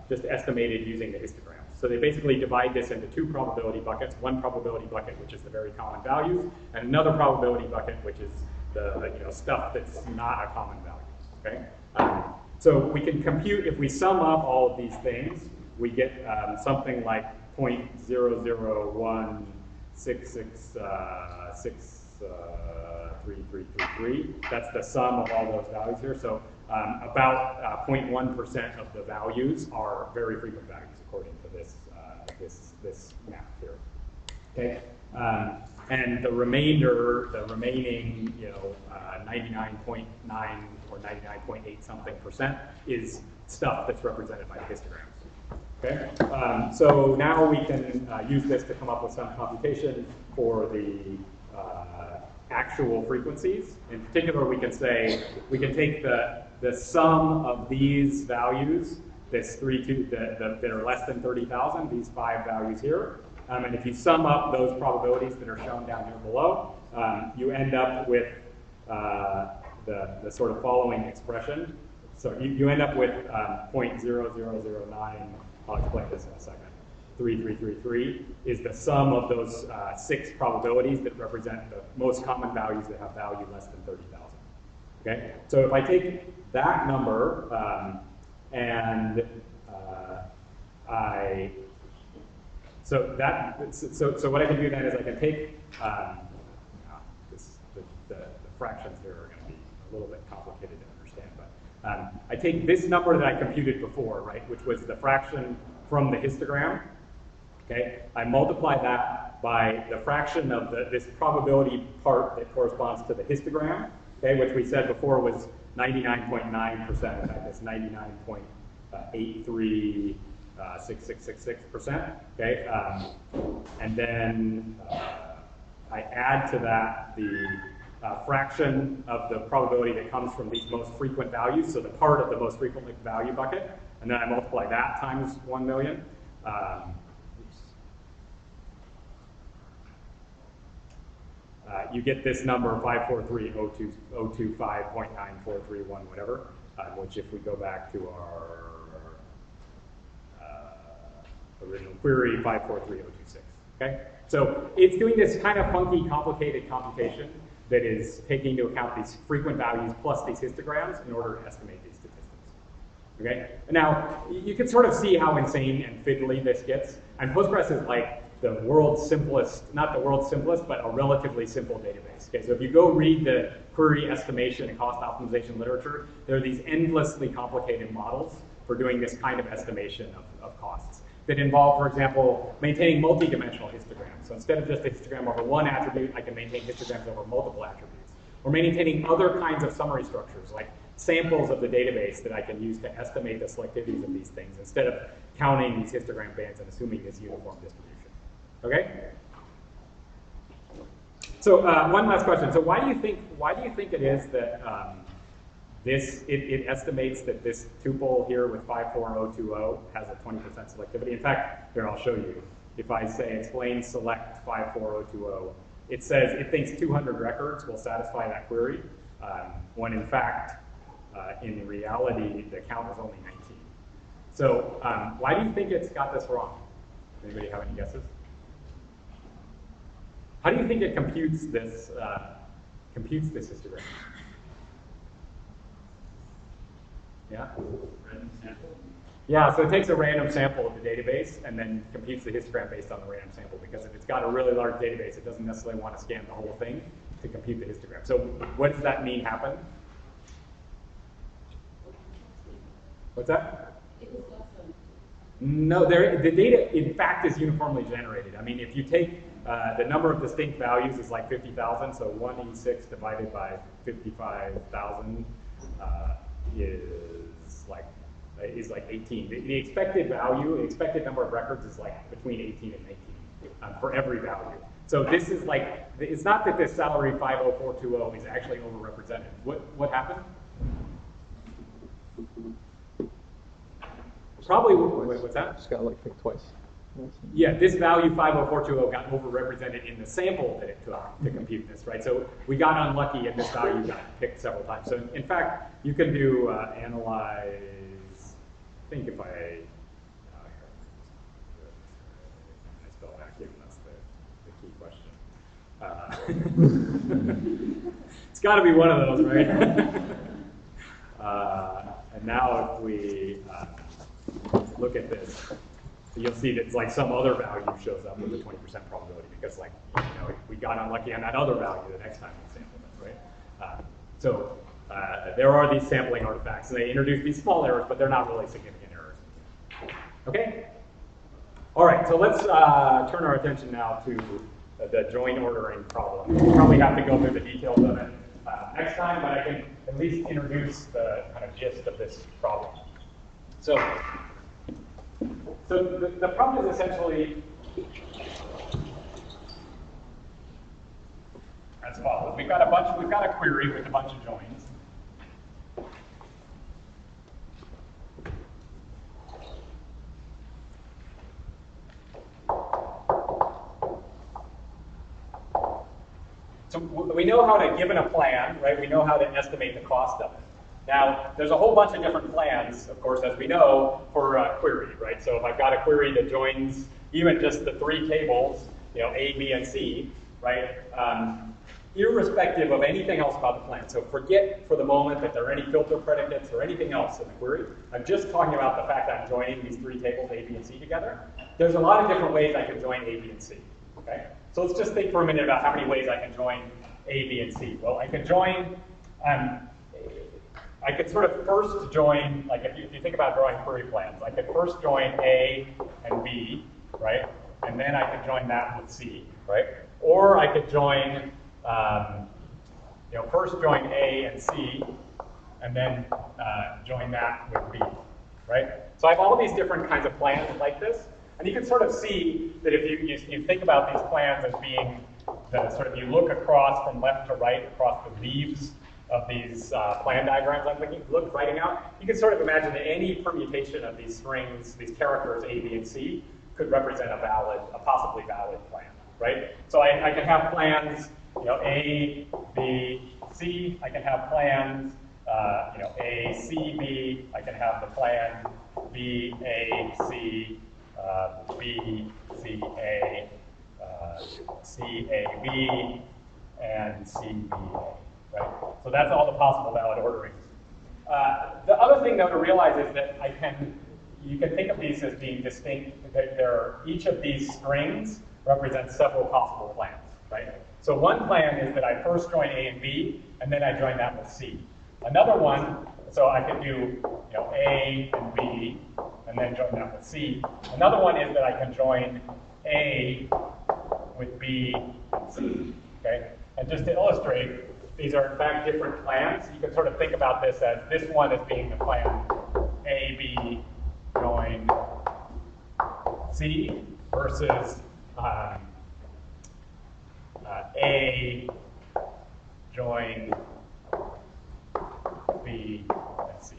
just estimated using the histograms. So they basically divide this into 2 probability buckets, one probability bucket, which is the very common values, and another probability bucket, which is the stuff that's not a common value, okay? So we can compute, if we sum up all of these things, we get something like 0.001666333. That's the sum of all those values here. So about 0.1% of the values are very frequent values according to this map here. Okay, and the remaining 99.9 or 99.8 something percent is stuff that's represented by the histograms. Okay, so now we can use this to come up with some computation for the actual frequencies. In particular, we can say we can take the sum of these values, that are less than 30,000, these 5 values here, and if you sum up those probabilities that are shown down here below, you end up with the sort of following expression. So you end up with 0.0009. I'll explain this in a second. 3333 is the sum of those 6 probabilities that represent the most common values that have value less than 30,000. Okay, so if I take that number so what I can do then is I can take the fractions here are going to be a little bit complicated to understand, but I take this number that I computed before, right, which was the fraction from the histogram. Okay, I multiply that by the fraction of this probability part that corresponds to the histogram, okay, which we said before was 99.9%. In fact, it's 99.836666%. Okay, and then I add to that the fraction of the probability that comes from these most frequent values, so the part of the most frequent value bucket, and then I multiply that times 1 million. You get this number 543,025.9431, whatever, which if we go back to our original query, 543,026. Okay, so it's doing this kind of funky, complicated computation that is taking into account these frequent values plus these histograms in order to estimate these statistics. Okay, and now you can sort of see how insane and fiddly this gets, and Postgres is like the world's simplest, not the world's simplest, but a relatively simple database. Okay, so if you go read the query estimation and cost optimization literature, there are these endlessly complicated models for doing this kind of estimation of costs that involve, for example, maintaining multi-dimensional histograms. So instead of just a histogram over one attribute, I can maintain histograms over multiple attributes. Or maintaining other kinds of summary structures, like samples of the database that I can use to estimate the selectivities of these things instead of counting these histogram bands and assuming this uniform distribution. Okay? So one last question. So why do you think it is that it estimates that this tuple here with 54020 has a 20% selectivity? In fact, here I'll show you. If I say explain select 54020, it says it thinks 200 records will satisfy that query, when in fact, in reality, the count is only 19. So why do you think it's got this wrong? Anybody have any guesses? How do you think it computes this histogram? Yeah?
Random sample.
Yeah, so it takes a random sample of the database and then computes the histogram based on the random sample, because if it's got a really large database, it doesn't necessarily want to scan the whole thing to compute the histogram. So what does that mean happen? What's that? No, the data, in fact, is uniformly generated. I mean, if you take the number of distinct values is like 50,000, so 1E6 divided by 55,000 is like 18. The expected value, the expected number of records is like between 18 and 19 for every value. So this is like, it's not that this salary 50420 is actually overrepresented. What happened? Probably, wait, what's that?
Just got like picked twice.
Yeah, this value 50420 got overrepresented in the sample that it took to compute this, right? So we got unlucky and this value got picked several times. So in fact, you can do analyze, I think if I spell vacuum, that's the key question. It's got to be one of those, right? And now if we look at this, you'll see that it's like some other value shows up with a 20% probability because, like, we got unlucky on that other value the next time we sampled it, right? So there are these sampling artifacts, and they introduce these small errors, but they're not really significant errors. Okay? All right, so let's turn our attention now to the join ordering problem. We'll probably have to go through the details of it next time, but I can at least introduce the kind of gist of this problem. So the problem is essentially as follows. We've got a query with a bunch of joins. So we know how to, given a plan, right? We know how to estimate the cost of it. Now, there's a whole bunch of different plans, of course, as we know, for a query, right? So if I've got a query that joins even just the three tables, A, B, and C, right? Irrespective of anything else about the plan. So forget for the moment that there are any filter predicates or anything else in the query. I'm just talking about the fact that I'm joining these three tables, A, B, and C together. There's a lot of different ways I can join A, B, and C, okay? So let's just think for a minute about how many ways I can join A, B, and C. Well, I can join, I could sort of first join, like if you think about drawing query plans, I could first join A and B, right? And then I could join that with C, right? Or I could join, first join A and C, and then join that with B, right? So I have all these different kinds of plans like this, and you can sort of see that if you think about these plans as being the sort of, you look across from left to right across the leaves of these plan diagrams I'm writing out, you can sort of imagine that any permutation of these strings, these characters A, B, and C, could represent a possibly valid plan, right? So I can have plans, A, B, C. I can have plans, A, C, B. I can have the plan B, A, C, B, C, A, C, A, B, and C, B, A. Right? So that's all the possible valid orderings. The other thing though to realize is that you can think of these as being distinct, that each of these strings represents several possible plans, right? So one plan is that I first join A and B, and then I join that with C. Another one, so I could do A and B, and then join that with C. Another one is that I can join A with B and C, okay? And just to illustrate, these are in fact different plans. You can sort of think about this as this one as being the plan A, B, join C versus A, join B, and C.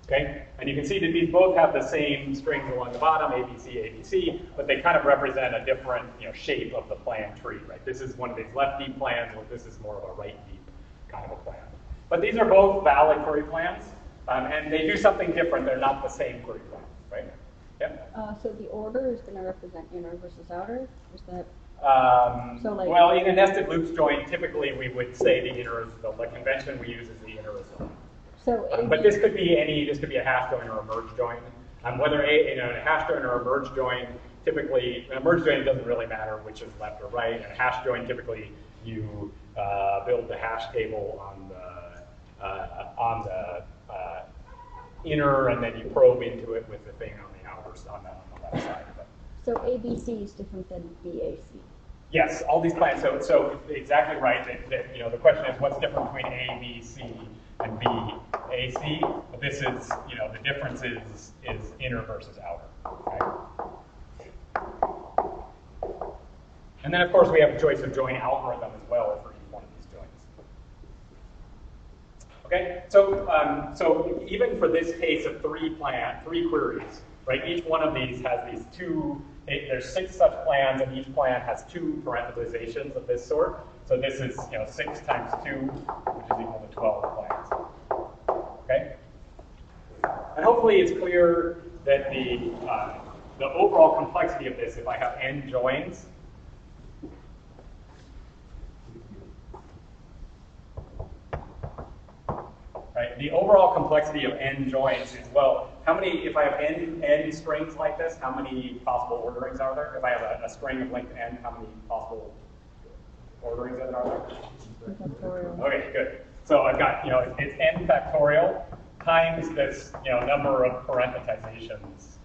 Okay? And you can see that these both have the same strings along the bottom, ABC, ABC, but they kind of represent a different shape of the plan tree, right? This is one of these left deep plans, or this is more of a right deep kind of a plan. But these are both valid query plans, and they do something different. They're not the same query plan, right? Yeah?
So the order is going to represent inner versus outer? Is that? So like,
well, in a nested loops join, typically we would say the inner is the convention we use is the inner is the left.
so
But this could be this could be a hash join or a merge join. Whether a hash join or a merge join, typically, a merge join doesn't really matter which is left or right. And a hash join, typically, you build the hash table on the inner, and then you probe into it with the thing on the outer, on the left side of it.
so ABC is different than BAC.
Yes, all these plans. So exactly right. The question is, what's different between A, B, C, and B, A, C? But this is, the difference is inner versus outer. Okay? And then, of course, we have a choice of join algorithm as well for each one of these joins. Okay, so even for this case of three queries, right? Each one of these has these there's 6 such plans, and each plan has 2 parenthetizations of this sort. So this is 6 times 2, which is equal to 12 plans. Okay, and hopefully it's clear that the overall complexity of this, if I have n joins, right? The overall complexity of n joins is, well, how many, if I have n strings like this, how many possible orderings are there? If I have a string of length n, how many possible orderings are there?
Factorial.
Okay, good. So I've got, it's n factorial times this, number of parenthetizations.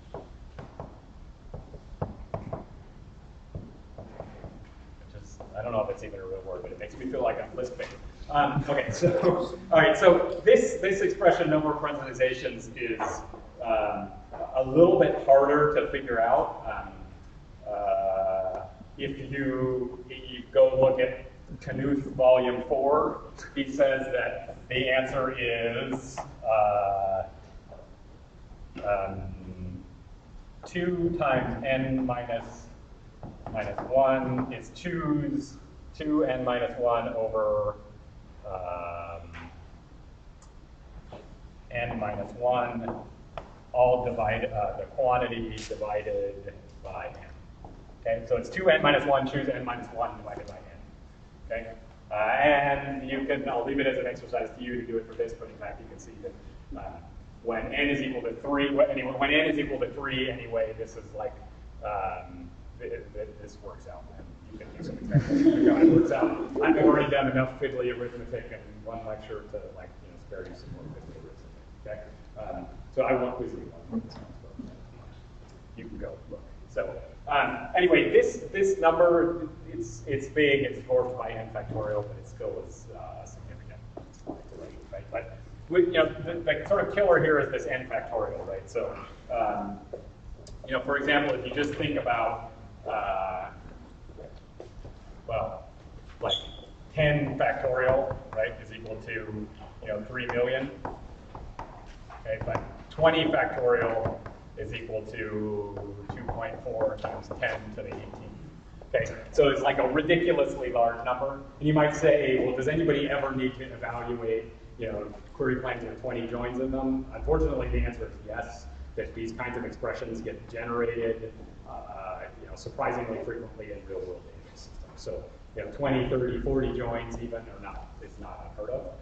Which is, I don't know if it's even a real word, but it makes me feel like I'm lisping. Okay, so, all right, so this expression, number of parenthetizations, is a little bit harder to figure out. If you go look at Knuth Volume 4, he says that the answer is 2 times n minus 1 is 2n minus 1 over n minus 1, all divided, the quantity divided by n. Okay, so it's 2n minus 1, choose n minus 1 divided by n. Okay, and you can, I'll leave it as an exercise to you to do it for this, but in fact you can see that when n is equal to 3, anyway, when n is equal to 3 anyway, this is like, this works out. You can do some examples to figure out it works out. I've already done enough fiddly arithmetic in one lecture to spare you some more fiddly arithmetic. Okay, so I won't quiz you on this one. You can go look. So anyway, this number, it's big, it's dwarfed by n factorial, but it still is significant, right? But the sort of killer here is this n factorial, right? So for example, if you just think about well, like 10 factorial, right, is equal to 3 million. Okay, but 20 factorial is equal to 2.4 times 10 to the 18. Okay, so it's like a ridiculously large number. And you might say, well, does anybody ever need to evaluate, query plans with 20 joins in them? Unfortunately, the answer is yes. That these kinds of expressions get generated, surprisingly frequently in real-world database systems. So, 20, 30, 40 joins even it's not unheard of.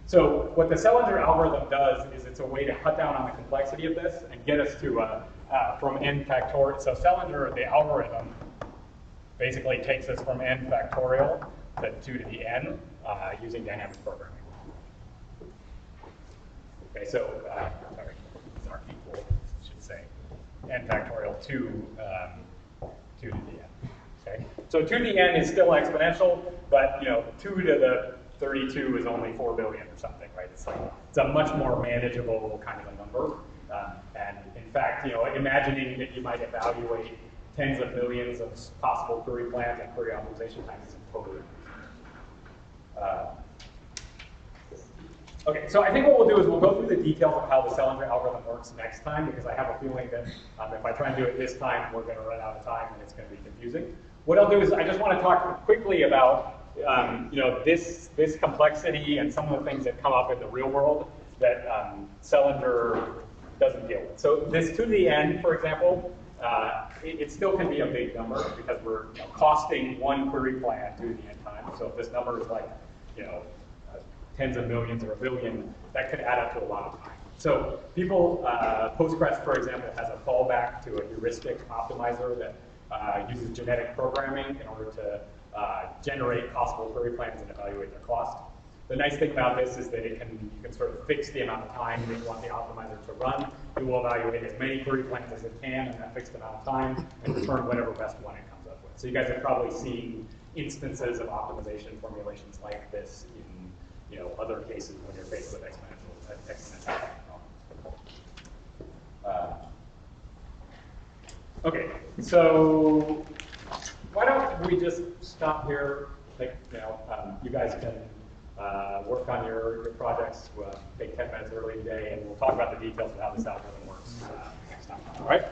So what the Selinger algorithm does is it's a way to cut down on the complexity of this and get us to from n factorial. So Selinger, the algorithm, basically takes us from n factorial to 2 to the n using dynamic programming. Okay, so sorry, these aren't equal, I should say. N factorial 2 to the n. Okay, so 2 to the n is still exponential, but 2 to the 32 is only 4 billion or something, right? It's like, it's a much more manageable kind of a number. And in fact, you know, imagining that you might evaluate tens of millions of possible query plans and query optimization times is totally okay, so I think what we'll do is we'll go through the details of how the Selinger algorithm works next time, because I have a feeling that if I try and do it this time, we're going to run out of time and it's going to be confusing. What I'll do is I just want to talk quickly about you know, this complexity and some of the things that come up in the real world that Selinger doesn't deal with. So this 2 to the n, for example, it still can be a big number because we're, you know, costing one query plan 2 to the n times. So if this number is like, you know, tens of millions or a billion, that could add up to a lot of time. So people, Postgres, for example, has a fallback to a heuristic optimizer that uses genetic programming in order to generate possible query plans and evaluate their cost. The nice thing about this is that you can sort of fix the amount of time that you want the optimizer to run. It will evaluate as many query plans as it can in that fixed amount of time and return whatever best one it comes up with. So you guys have probably seen instances of optimization formulations like this in, you know, other cases when you're faced with exponential. Okay, so why don't we just stop here? Like, you know, you guys can work on your projects. We'll take 10 minutes early today, and we'll talk about the details of how this algorithm works next time. All right?